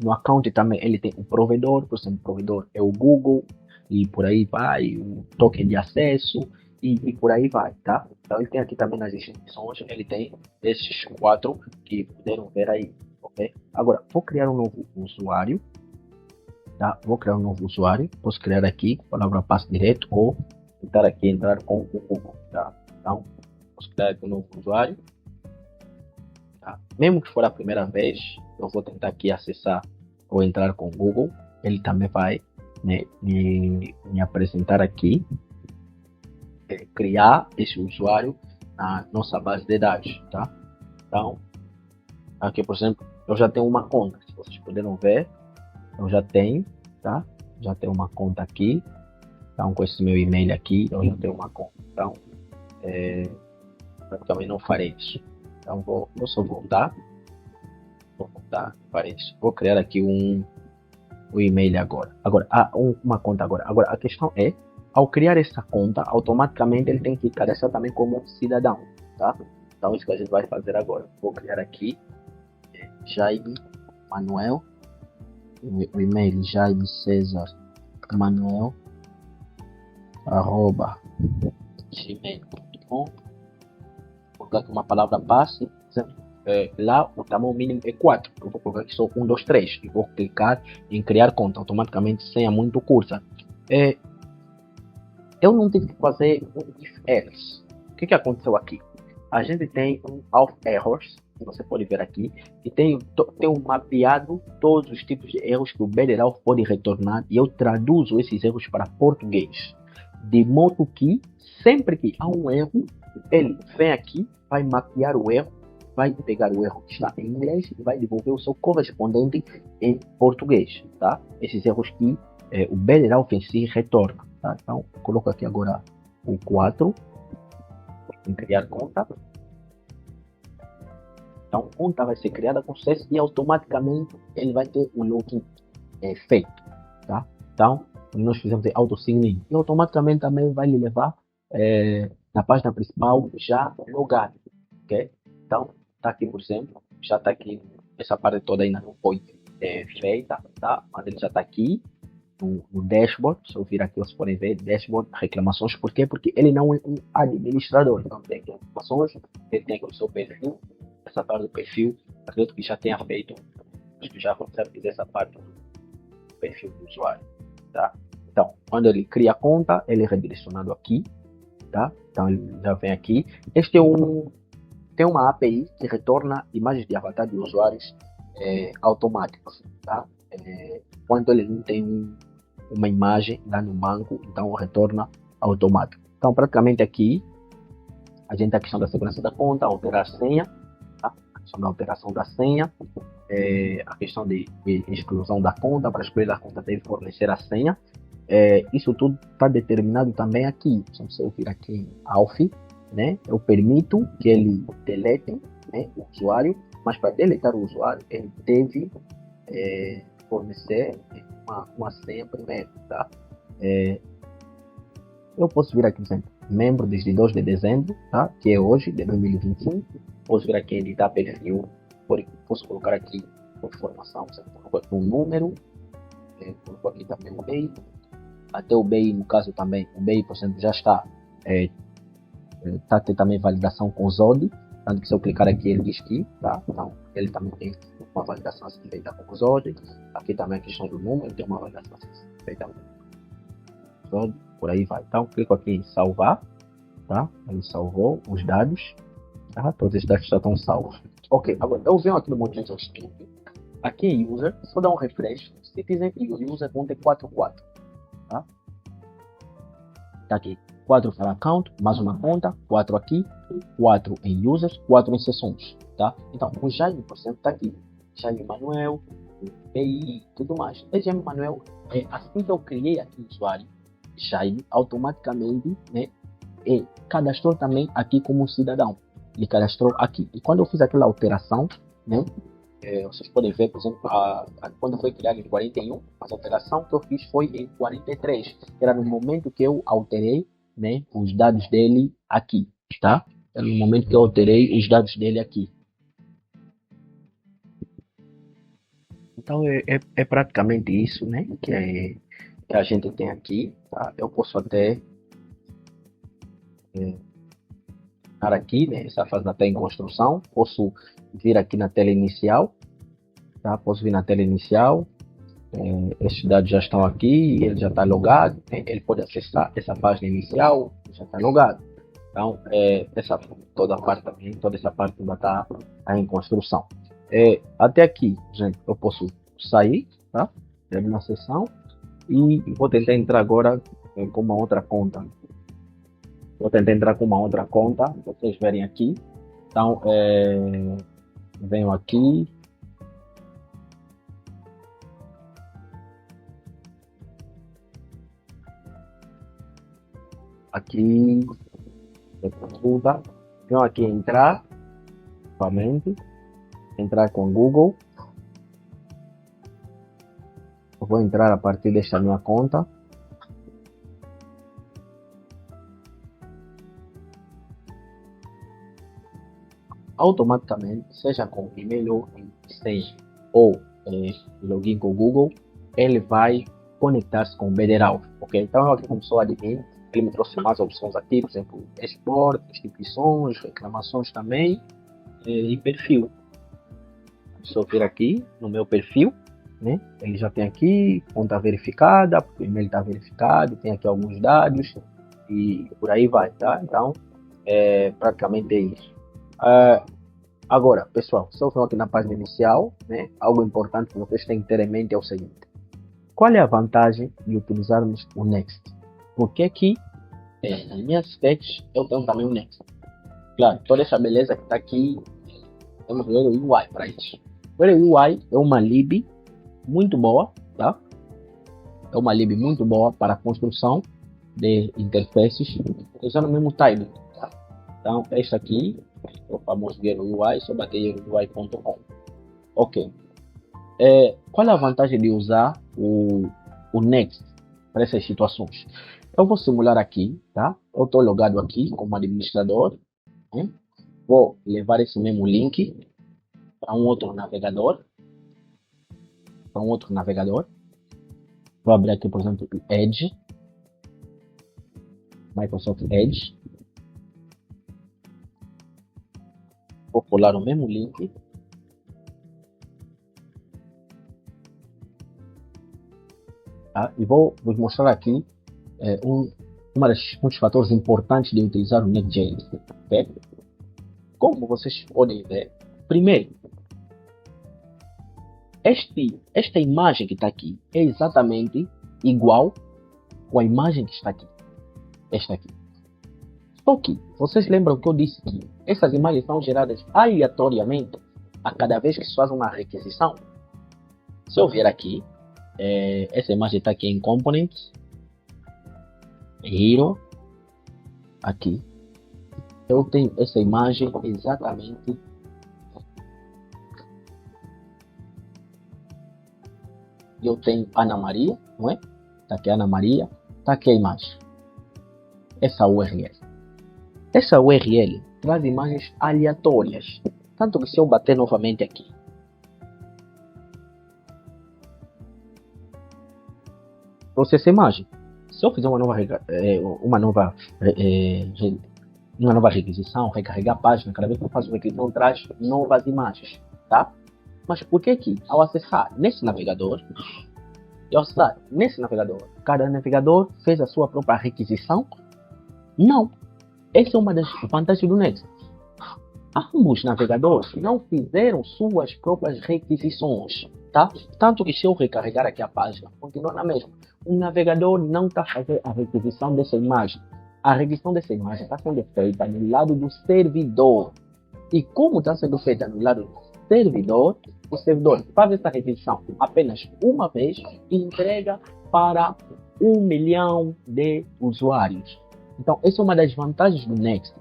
No account também ele tem o provedor, por exemplo, o provedor é o Google, e por aí vai, o token de acesso, e por aí vai, tá? Então ele tem aqui também nas instituições, ele tem esses 4 que puderam ver aí, ok? Agora, vou criar um novo usuário, tá? Vou criar um novo usuário, posso criar aqui, palavra passe direto, ou tentar aqui entrar com o Google, tá? Então, posso criar aqui um novo usuário, tá? Mesmo que for a primeira vez, eu vou tentar aqui acessar ou entrar com o Google, ele também vai me apresentar aqui, criar esse usuário na nossa base de dados, tá? Então, aqui, por exemplo, eu já tenho uma conta, se vocês puderam ver, eu já tenho, tá? Já tenho uma conta aqui, então com esse meu e-mail aqui, eu já tenho uma conta, então, praticamente não farei isso, então vou só voltar para isso, vou criar aqui o e-mail agora, uma conta agora, a questão é, ao criar essa conta, automaticamente ele tem que cadastrar também como cidadão, tá? Então isso que a gente vai fazer agora. Vou criar aqui Jaime Manuel, o e-mail Jaime César Manuel @gmail.com. Vou colocar aqui uma palavra passe, lá o tamanho mínimo é 4, eu vou colocar aqui só 1, 2, 3 e vou clicar em criar conta, automaticamente senha muito curta. Eu não tive que fazer um if else. O que aconteceu aqui? A gente tem um auth errors, que você pode ver aqui, e tem um mapeado todos os tipos de erros que o BDRAW pode retornar, e eu traduzo esses erros para português. De modo que, sempre que há um erro, ele vem aqui, vai mapear o erro, vai pegar o erro que está em inglês e vai devolver o seu correspondente em português, tá? Esses erros que o BDRAW em si retorna. Tá? Então, coloco aqui agora o 4 em criar conta. Então, conta vai ser criada com sucesso e automaticamente ele vai ter o login feito. Tá? Então, nós fizemos auto sign e automaticamente também vai lhe levar na página principal já logado. Okay? Então, tá aqui, por exemplo, já está aqui, essa parte toda ainda não foi feita, tá? Mas ele já está aqui. No dashboard, se eu vir aqui, vocês podem ver dashboard, reclamações, por quê? Porque ele não é um administrador, então tem reclamações, ele tem o seu perfil, essa parte do perfil, acredito que já tenha feito, acho que já consegue fazer essa parte do perfil do usuário, tá? Então, quando ele cria a conta, ele é redirecionado aqui, tá? Então ele já vem aqui, tem uma API que retorna imagens de avatar de usuários automáticos, tá? Quando ele não tem uma imagem lá no banco, então retorna automático. Então, praticamente aqui, a gente tem a questão da segurança da conta, alterar a senha, tá? A questão da alteração da senha, a questão de exclusão da conta, para escolher a conta deve fornecer a senha. Isso tudo está determinado também aqui. Se eu vir aqui em auth, né, eu permito que ele delete, né, o usuário, mas para deletar o usuário, ele deve fornecer uma senha primeiro, tá? Eu posso vir aqui, por exemplo, membro desde 2 de dezembro, tá? Que é hoje, de 2025. Posso vir aqui em editar perfil, posso colocar aqui informação, um número, coloco aqui também o BI, até o BI, no caso também, o BI, por exemplo, já está tendo também validação com o ZOD, tanto que se eu clicar aqui ele diz que, tá? Então, ele também tem uma validação a ser feita com o ZOD. Aqui também a questão do número, tem uma validação a ser feita com o ZOD, por aí vai. Então, clico aqui em salvar, tá? Ele salvou os dados, tá? Todos esses dados já estão salvos. Ok, agora eu venho aqui no Motivation Studio, aqui em User, só dar um refresh, Citizen e o User vão ter 44, tá? Tá aqui, 4 para account, mais uma conta, 4 aqui, 4 em users, 4 em sessões, tá? Então, o Jaime, por exemplo, tá aqui. Jaime Manuel, e tudo mais. Veja, Manuel, assim que eu criei aqui o usuário, Jaime, automaticamente, né, cadastrou também aqui como cidadão. Ele cadastrou aqui. E quando eu fiz aquela alteração, né, vocês podem ver, por exemplo, quando foi criado em 41, a alteração que eu fiz foi em 43, que era no momento que eu alterei, né, os dados dele aqui, tá? Era no momento que eu alterei os dados dele aqui. Então é praticamente isso, né, que a gente tem aqui, tá? Eu posso até estar aqui, né, essa fase está em construção, posso vir aqui na tela inicial, tá? Posso vir na tela inicial, esses dados já estão aqui, ele já está logado, né? Ele pode acessar essa página inicial, já está logado. Então, toda essa parte ainda está em construção. Até aqui, gente, eu posso sair, tá? Terminar a sessão e vou tentar entrar agora com uma outra conta. Vou tentar entrar com uma outra conta, vocês verem aqui. Então, venho aqui. Aqui, venho aqui entrar, novamente, entrar com Google. Eu vou entrar a partir desta minha conta. Automaticamente, seja com e-mail, seja ou login com o Google, ele vai conectar-se com o Bederal, ok? Então, eu aqui como sou admin, ele me trouxe mais opções aqui, por exemplo, export, instituições, reclamações também e perfil. Se eu vir aqui no meu perfil, né? Ele já tem aqui conta verificada, o e-mail está verificado, tem aqui alguns dados e por aí vai, tá? Então, praticamente é isso. Agora, pessoal, se eu for aqui na página inicial, né, algo importante que vocês têm que ter em mente é o seguinte: qual é a vantagem de utilizarmos o Next? Porque aqui, nas minhas specs, eu tenho também o Next. Claro, toda essa beleza que está aqui, temos o UI para isso. O UI é uma lib muito boa, tá? É uma lib muito boa para a construção de interfaces usando o mesmo time. Tá? Então, este aqui é o famoso UI, só bater UI.com. Ok. Qual é a vantagem de usar o Next para essas situações? Eu vou simular aqui, tá? Eu estou logado aqui como administrador. Né? Vou levar esse mesmo link para um outro navegador. Vou abrir aqui, por exemplo, o Edge. Microsoft Edge. Vou colar o mesmo link. Tá? E vou vos mostrar aqui um dos fatores importantes de utilizar o Next.js. Okay? Como vocês podem ver, primeiro, esta imagem que está aqui é exatamente igual com a imagem que está aqui. Esta aqui. Só que, vocês lembram que eu disse que essas imagens são geradas aleatoriamente a cada vez que se faz uma requisição? Se eu vier aqui, essa imagem está aqui em Components, Hero, aqui. Eu tenho essa imagem exatamente eu tenho Ana Maria, não é? Está aqui a Ana Maria, está aqui a imagem. Essa URL. Essa URL traz imagens aleatórias. Tanto que se eu bater novamente aqui, trouxe essa imagem. Se eu fizer uma nova requisição, recarregar a página, cada vez que eu faço uma requisição, traz novas imagens, tá? Mas por que que ao acessar nesse navegador, cada navegador fez a sua própria requisição? Não. Essa é uma das vantagens do Next. Ambos navegadores não fizeram suas próprias requisições, tá? Tanto que se eu recarregar aqui a página, continua na mesma. O navegador não está fazendo a requisição dessa imagem. A requisição dessa imagem está sendo feita no lado do servidor. E como está sendo feita no lado do servidor, o servidor faz essa requisição apenas uma vez e entrega para 1 milhão de usuários. Então, essa é uma das vantagens do Next.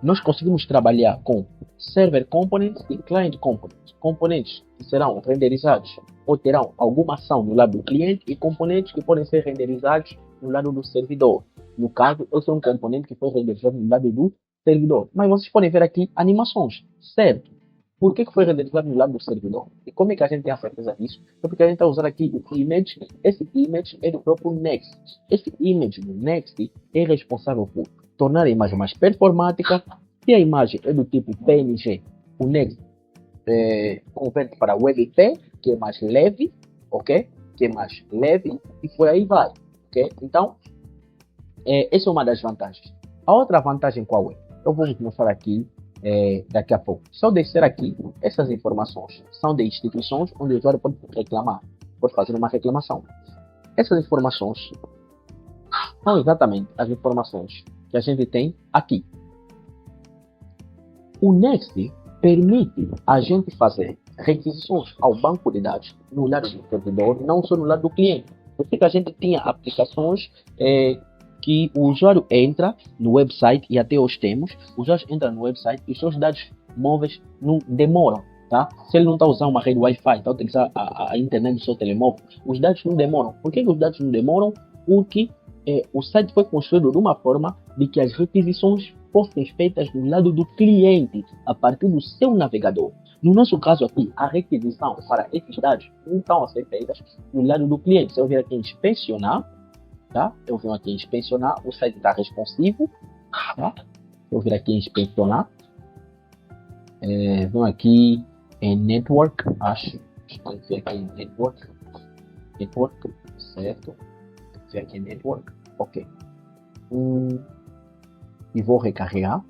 Nós conseguimos trabalhar com Server Components e Client Components. Componentes que serão renderizados ou terão alguma ação no lado do cliente e componentes que podem ser renderizados no lado do servidor. No caso, eu sou um componente que foi renderizado no lado do servidor. Mas vocês podem ver aqui animações, certo? Por que foi renderizado no lado do servidor? E como é que a gente tem a certeza disso? É porque a gente está usando aqui o image. Esse image é do próprio Next. Esse image do Next é responsável por tornar a imagem mais performática. Se a imagem é do tipo PNG, o Next converte para WebP, que é mais leve, ok? Que é mais leve e por aí vai, ok? Então, essa é uma das vantagens. A outra vantagem qual é? Eu vou mostrar aqui daqui a pouco. Só descer aqui, essas informações são de instituições onde o usuário pode reclamar, pode fazer uma reclamação. Essas informações são exatamente as informações que a gente tem aqui. O Next permite a gente fazer requisições ao banco de dados no lado do servidor, não só no lado do cliente. Porque a gente tinha aplicações que o usuário entra no website, e até hoje temos, o usuário entra no website e os seus dados móveis não demoram. Tá? Se ele não está usando uma rede Wi-Fi, está utilizando a internet do seu telemóvel, os dados não demoram. Por que os dados não demoram? Porque o site foi construído de uma forma de que as requisições fossem feitas do lado do cliente, a partir do seu navegador. No nosso caso aqui, a requisição para esses dados não estão a ser feitas do lado do cliente. Se eu vir aqui em inspecionar, tá? Eu venho aqui em inspecionar, o site está responsivo, tá? Eu vir aqui em inspecionar, venho aqui em Network, acho que ver aqui em Network, certo? Ver aqui em Network, ok. E vou recarregar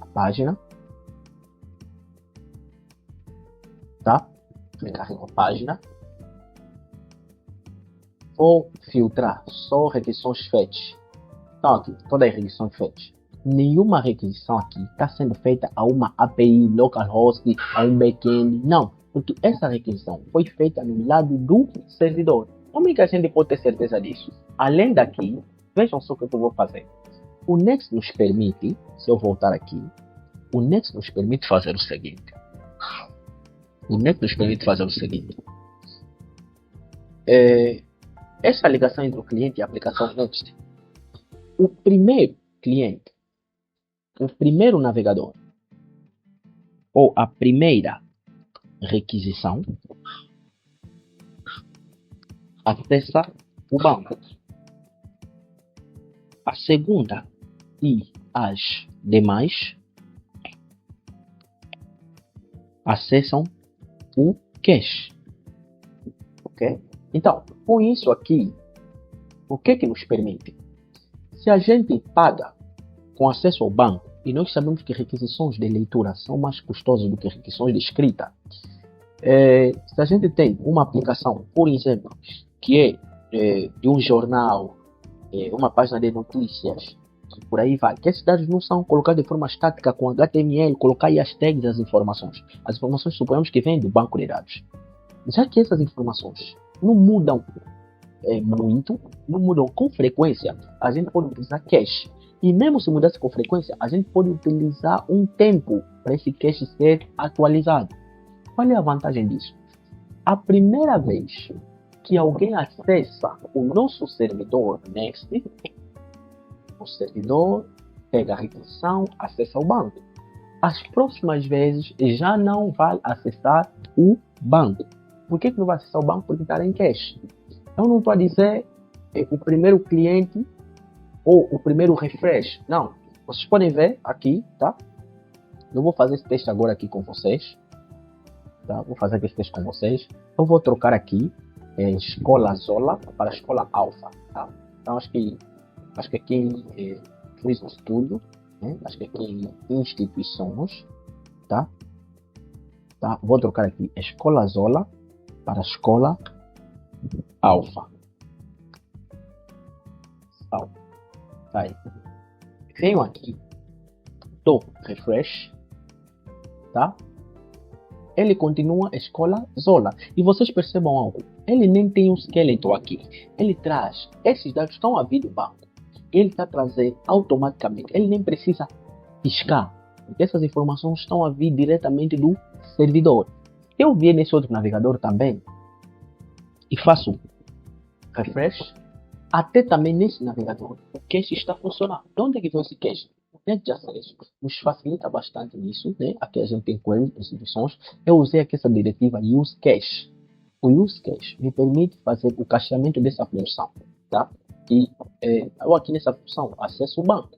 a página, tá? Recarrego a página. Vou filtrar só requisições fetch. Então aqui, todas as requisições fetch. Nenhuma requisição aqui está sendo feita a uma API, localhost, a um backend. Não, porque essa requisição foi feita no lado do servidor. Como é que a gente pode ter certeza disso? Além daqui, vejam só o que eu vou fazer. O Next nos permite, se eu voltar aqui, o Next nos permite fazer o seguinte. Essa ligação entre o cliente e a aplicação Next. O primeiro cliente, o primeiro navegador, ou a primeira requisição, acessa o banco. A segunda e as demais acessam o cache. Ok? Então, com isso aqui, o que nos permite? Se a gente paga com acesso ao banco, e nós sabemos que requisições de leitura são mais custosas do que requisições de escrita, se a gente tem uma aplicação, por exemplo, que é de um jornal, uma página de notícias, por aí vai, que esses dados não são colocados de forma estática com HTML, colocar aí as tags das informações. As informações suponhamos que vêm do banco de dados. Já que essas informações não mudam muito, não mudam com frequência, a gente pode utilizar cache. E mesmo se mudasse com frequência, a gente pode utilizar um tempo para esse cache ser atualizado. Qual é a vantagem disso? A primeira vez que alguém acessa o nosso servidor Next, o servidor pega a requisição, acessa o banco. As próximas vezes já não vai acessar o banco. Por que não vai acessar o banco? Porque está em cache. Eu não estou a dizer o primeiro cliente ou o primeiro refresh. Não. Vocês podem ver aqui, tá? Eu vou fazer esse teste agora aqui com vocês. Tá? Vou fazer esse teste com vocês. Eu vou trocar aqui escola Zola para a escola Alpha. Tá? Então acho que aqui em Visual Studio, né? Acho que aqui em instituições, tá? Vou trocar aqui a escola Zola para a escola Alpha. Tá aí. Venho aqui, dou refresh, tá? ele continua a escola Zola. E vocês percebam algo, ele nem tem um skeleton aqui. Ele traz, esses dados estão a vir do banco. Ele está a trazer automaticamente, ele nem precisa piscar, porque essas informações estão a vir diretamente do servidor. Eu vier nesse outro navegador também e faço refresh, até também nesse navegador o cache está funcionando. De onde é que vem esse cache? O NetJS nos facilita bastante nisso, né? Aqui a gente tem queries, instituições. Eu usei aqui essa diretiva useCache. O useCache me permite fazer o cacheamento dessa função, tá? E eu aqui nessa função acesso o banco.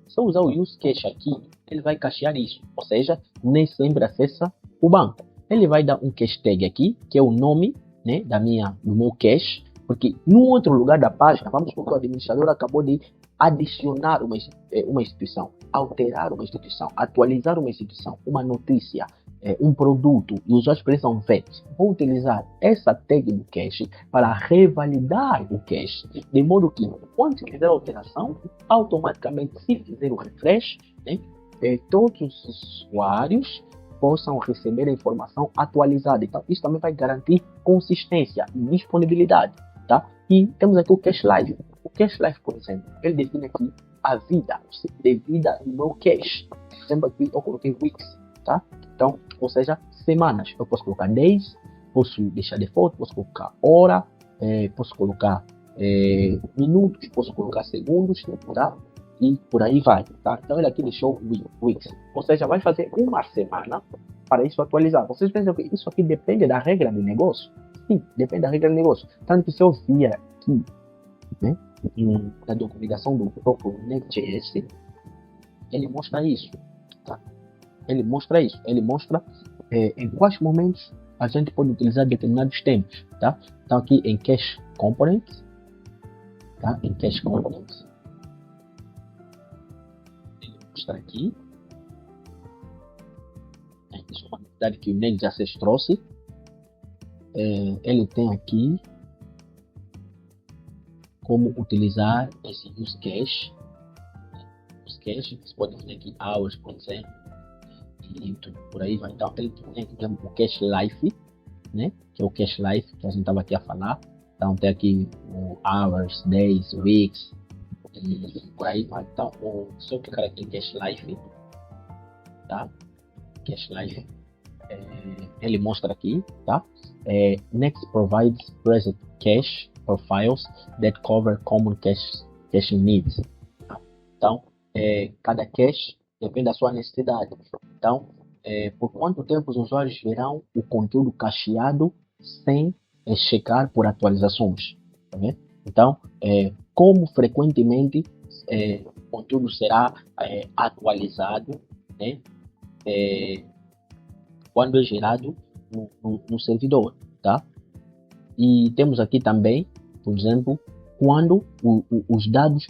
Se eu usar o useCache aqui, ele vai cachear isso, ou seja, nem sempre acessa o banco. Ele vai dar um cache tag aqui, que é o nome, né, do meu cache, porque no outro lugar da página, vamos supor que o administrador acabou de adicionar uma instituição, alterar uma instituição, atualizar uma instituição, uma notícia, um produto, e os usuários precisam ver. Vou utilizar essa tag do cache para revalidar o cache, de modo que quando fizer a alteração, automaticamente, se fizer o refresh, né, todos os usuários possam receber a informação atualizada. Então, isso também vai garantir consistência e disponibilidade, tá? E temos aqui o cache life. O cache life, por exemplo, ele define aqui a vida, o ciclo de vida do meu cache. Por exemplo, aqui eu coloquei weeks, tá? Então, ou seja, semanas. Eu posso colocar days, posso deixar default, posso colocar hora, posso colocar minutos, posso colocar segundos, tá? E por aí vai, tá? Então ele aqui deixou weeks, ou seja, vai fazer uma semana para isso atualizar. Vocês pensam que isso aqui depende da regra do negócio? Sim, depende da regra do negócio. Tanto que se eu vier aqui, né, na documentação do próprio Next.js, ele mostra isso, tá? Ele mostra isso, ele mostra em quais momentos a gente pode utilizar determinados tempos, tá? Então aqui em Cache Components, tá? Em Cache Components, mostrar aqui. Isso é uma novidade que o Next.js trouxe. Ele tem aqui como utilizar esse use cache. Vocês podem ver aqui hours, por exemplo, e tudo por aí vai. Então ele tem aqui o cache life, né? Que é o cache life que a gente estava aqui a falar. Então tem aqui o hours, days, weeks, e por aí vai. Então, se eu clicar aqui em Cache Life, tá? Cache Life, ele mostra aqui, tá? Next provides present cache profiles that cover common caching needs. Tá? Então, cada cache depende da sua necessidade. Então, por quanto tempo os usuários verão o conteúdo cacheado sem checar por atualizações? Tá vendo? Então, como frequentemente o conteúdo será atualizado, né, quando é gerado no servidor, tá? E temos aqui também, por exemplo, quando os dados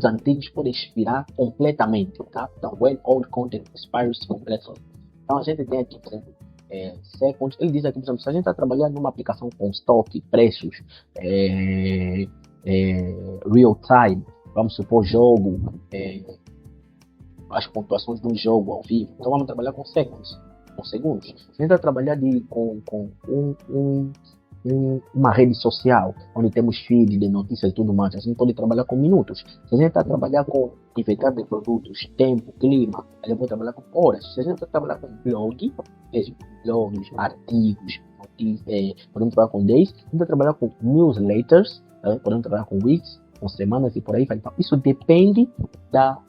antigos podem expirar completamente, tá? Então, when old content expires completely. Então, a gente tem aqui, por exemplo, seconds. Ele diz aqui, por exemplo, se a gente está trabalhando numa aplicação com estoque, preços, real time, vamos supor jogo, as pontuações de um jogo ao vivo, então vamos trabalhar com seconds, com segundos. Se a gente vai trabalhar com uma rede social, onde temos feed de notícias e tudo mais, a gente pode trabalhar com minutos. Se a gente está trabalhar com inventário de produtos, tempo, clima, a gente pode trabalhar com horas. Se a gente está trabalhar com blogs, artigos, notícias, podemos trabalhar com days. Se a gente vai trabalhar com newsletters, podemos trabalhar com weeks, com semanas e por aí vai. Então, isso depende da,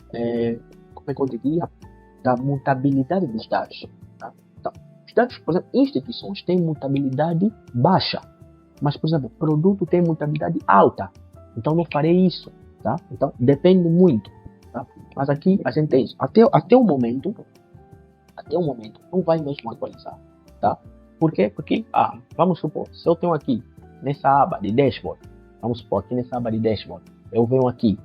como é que eu diria, da mutabilidade dos dados. Tá? Então, os dados, por exemplo, instituições têm mutabilidade baixa, mas, por exemplo, produto tem mutabilidade alta. Então, não farei isso, tá? Então, depende muito, tá? Mas aqui a gente tem isso. Até o momento, não vai mesmo atualizar, tá? Por quê? Porque, vamos supor, se eu tenho aqui nessa aba de dashboard, vamos supor aqui nessa aba de dashboard, eu venho aqui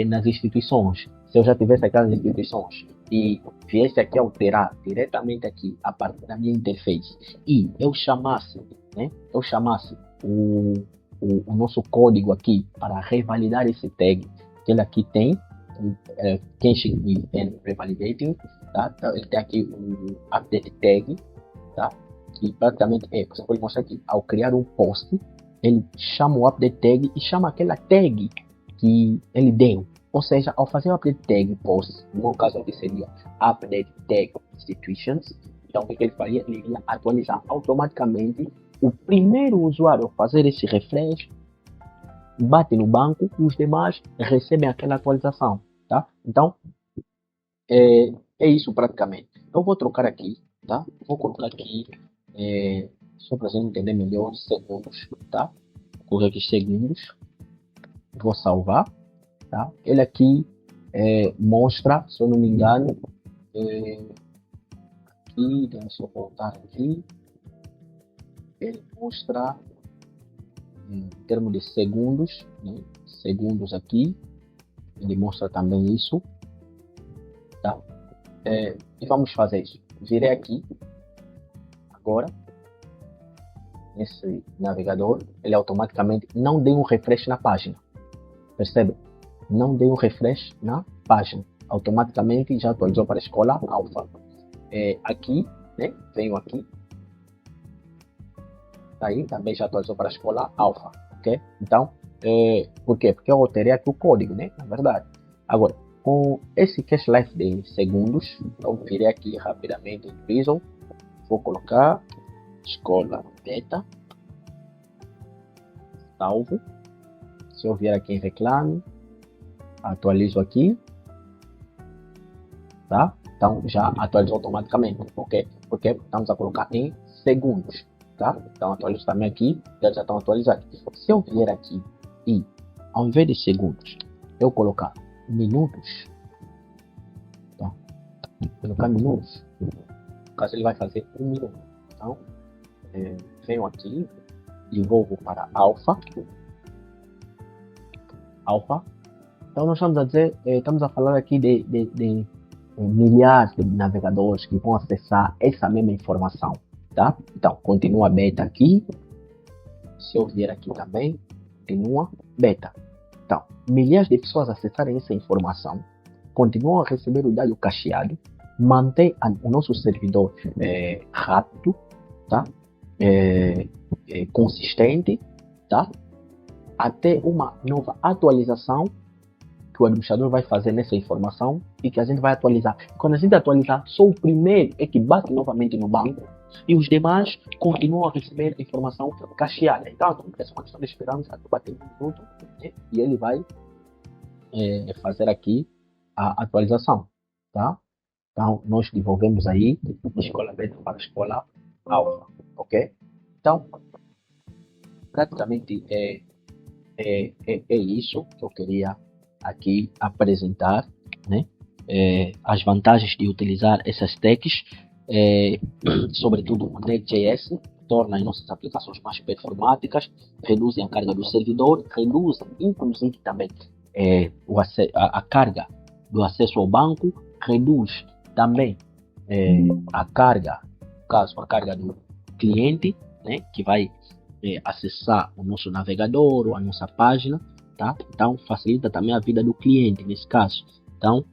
nas instituições. Se eu já tivesse aquelas instituições e viesse aqui alterar diretamente aqui a partir da minha interface e eu chamasse, né? Eu chamasse o nosso código aqui para revalidar esse tag que ele aqui tem, caching and revalidating, tá? Então, ele tem aqui o update tag, tá? Que praticamente você pode mostrar aqui, ao criar um post, ele chama o update tag e chama aquela tag que ele deu. Ou seja, ao fazer o update tag post, no meu caso aqui seria update tag institutions, então o que ele faria? Ele iria atualizar automaticamente. O primeiro usuário a fazer esse refresh bate no banco e os demais recebem aquela atualização, tá? Então, é isso praticamente. Eu vou trocar aqui, tá? Vou colocar aqui, só para a gente entender melhor, segundos, tá? Vou colocar aqui segundos. Vou salvar, tá? Ele aqui mostra, se eu não me engano, aqui, deixa eu voltar aqui. Ele mostra em termos de segundos, né? Segundos aqui, ele mostra também isso, tá? E vamos fazer isso. Virei aqui, agora, nesse navegador, ele automaticamente não deu um refresh na página, percebe? Não deu um refresh na página, automaticamente já atualizou para a escola alfa. Aqui, né? Venho aqui. Aí também já atualizou para a escola alfa, ok? Então, por quê? Porque eu alterei aqui o código, né? Na verdade. Agora, com esse cache life de segundos, eu virei aqui rapidamente em Visual, vou colocar escola beta, salvo. Se eu vier aqui em reclame, atualizo aqui, tá? Então já atualizou automaticamente, ok? Porque estamos a colocar em segundos. Tá? Então atualizo também aqui, já estão atualizados. Se eu vier aqui e ao invés de segundos eu colocar minutos, tá? Colocar minutos, no caso ele vai fazer 1 minuto. Então venho aqui e volto para alfa. Então nós estamos a dizer, estamos a falar aqui de milhares de navegadores que vão acessar essa mesma informação. Tá? Então, continua beta aqui. Se eu vier aqui também, continua beta. Então, milhares de pessoas acessarem essa informação, continuam a receber o dado cacheado, mantém o nosso servidor rápido, tá? Consistente, tá? Até uma nova atualização que o administrador vai fazer nessa informação e que a gente vai atualizar. Quando a gente atualizar, só o primeiro é que bate novamente no banco e os demais continuam a receber a informação cacheada. Então, é só uma questão de esperarmos até bater 1 minuto, né? E ele vai fazer aqui a atualização, tá? Então, nós devolvemos aí a escola beta para a escola alfa, ok? Então, praticamente é isso que eu queria aqui apresentar, né? As vantagens de utilizar essas techs, sobretudo o Next.js, torna as nossas aplicações mais performáticas, reduzem a carga do servidor, reduzem inclusive também a carga do acesso ao banco, reduz também a carga, no caso a carga do cliente, né, que vai acessar o nosso navegador ou a nossa página, tá? Então facilita também a vida do cliente nesse caso. Então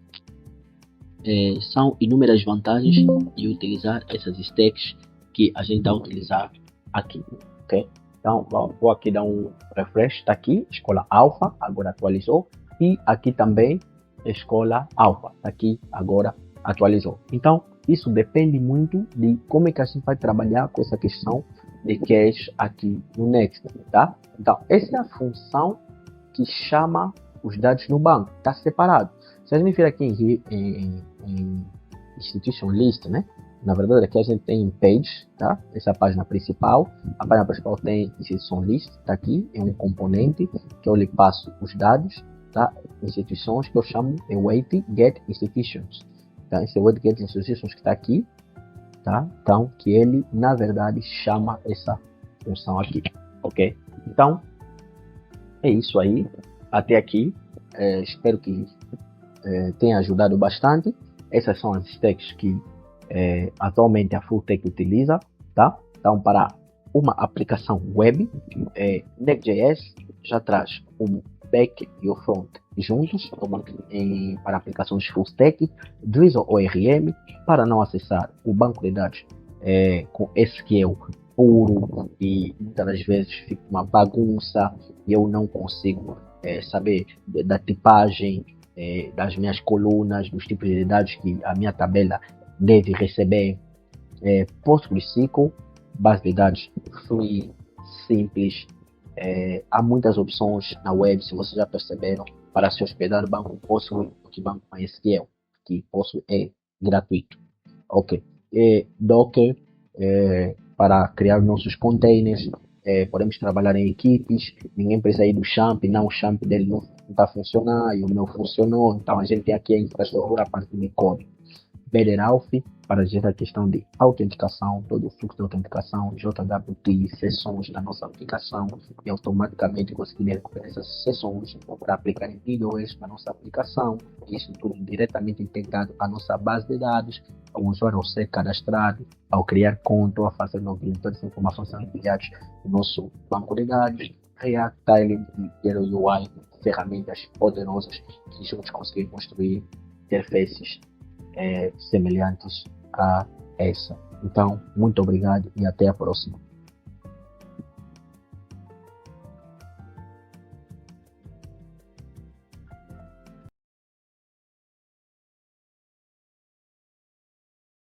são inúmeras vantagens de utilizar essas stacks que a gente está a utilizar aqui, ok? Então vou aqui dar um refresh, está aqui escola alfa, agora atualizou, e aqui também escola alfa, está aqui agora atualizou. Então isso depende muito de como é que a gente vai trabalhar com essa questão de cache aqui no Next, tá? Então essa é a função que chama os dados no banco, está separado. Se a gente vir aqui em Institution List, né? Na verdade aqui a gente tem Page, tá? Essa é a página principal. A página principal tem Institution List, tá aqui, é um componente que eu lhe passo os dados, tá? Instituições que eu chamo de Wait Get Institutions. Tá? Esse Wait Get Institutions que está aqui, tá? Então que ele na verdade chama essa função aqui, ok? Então é isso aí, até aqui. Espero que tenha ajudado bastante. Essas são as stacks que atualmente a Fulltech utiliza, tá? Então, para uma aplicação web, Next.js já traz o back e o front juntos, para aplicações Fulltech, Drizzle ORM para não acessar o banco de dados com SQL puro e muitas das vezes fica uma bagunça e eu não consigo saber da tipagem das minhas colunas, dos tipos de dados que a minha tabela deve receber. PostgreSQL, base de dados free, simples. Há muitas opções na web, se vocês já perceberam, para se hospedar no banco Postgre ou no banco MySQL, que Postgre é gratuito. Ok. Docker, para criar nossos containers, podemos trabalhar em equipes, ninguém precisa ir do champ, não, o champ dele não está funcionando e o meu funcionou, então a gente tem aqui a infraestrutura a partir de código. Bedroth para gerar a questão de autenticação, todo o fluxo de autenticação, JWT, sessões da nossa aplicação e automaticamente conseguir recuperar essas sessões para aplicar em DDoS na nossa aplicação. Isso tudo diretamente integrado à nossa base de dados. O usuário ao ser cadastrado, ao criar conta, a fazer login, todas as informações são enviadas no nosso banco de dados. React, Tiling e Zero UI, ferramentas poderosas que juntos conseguir construir interfaces semelhantes a essa. Então, muito obrigado e até a próxima.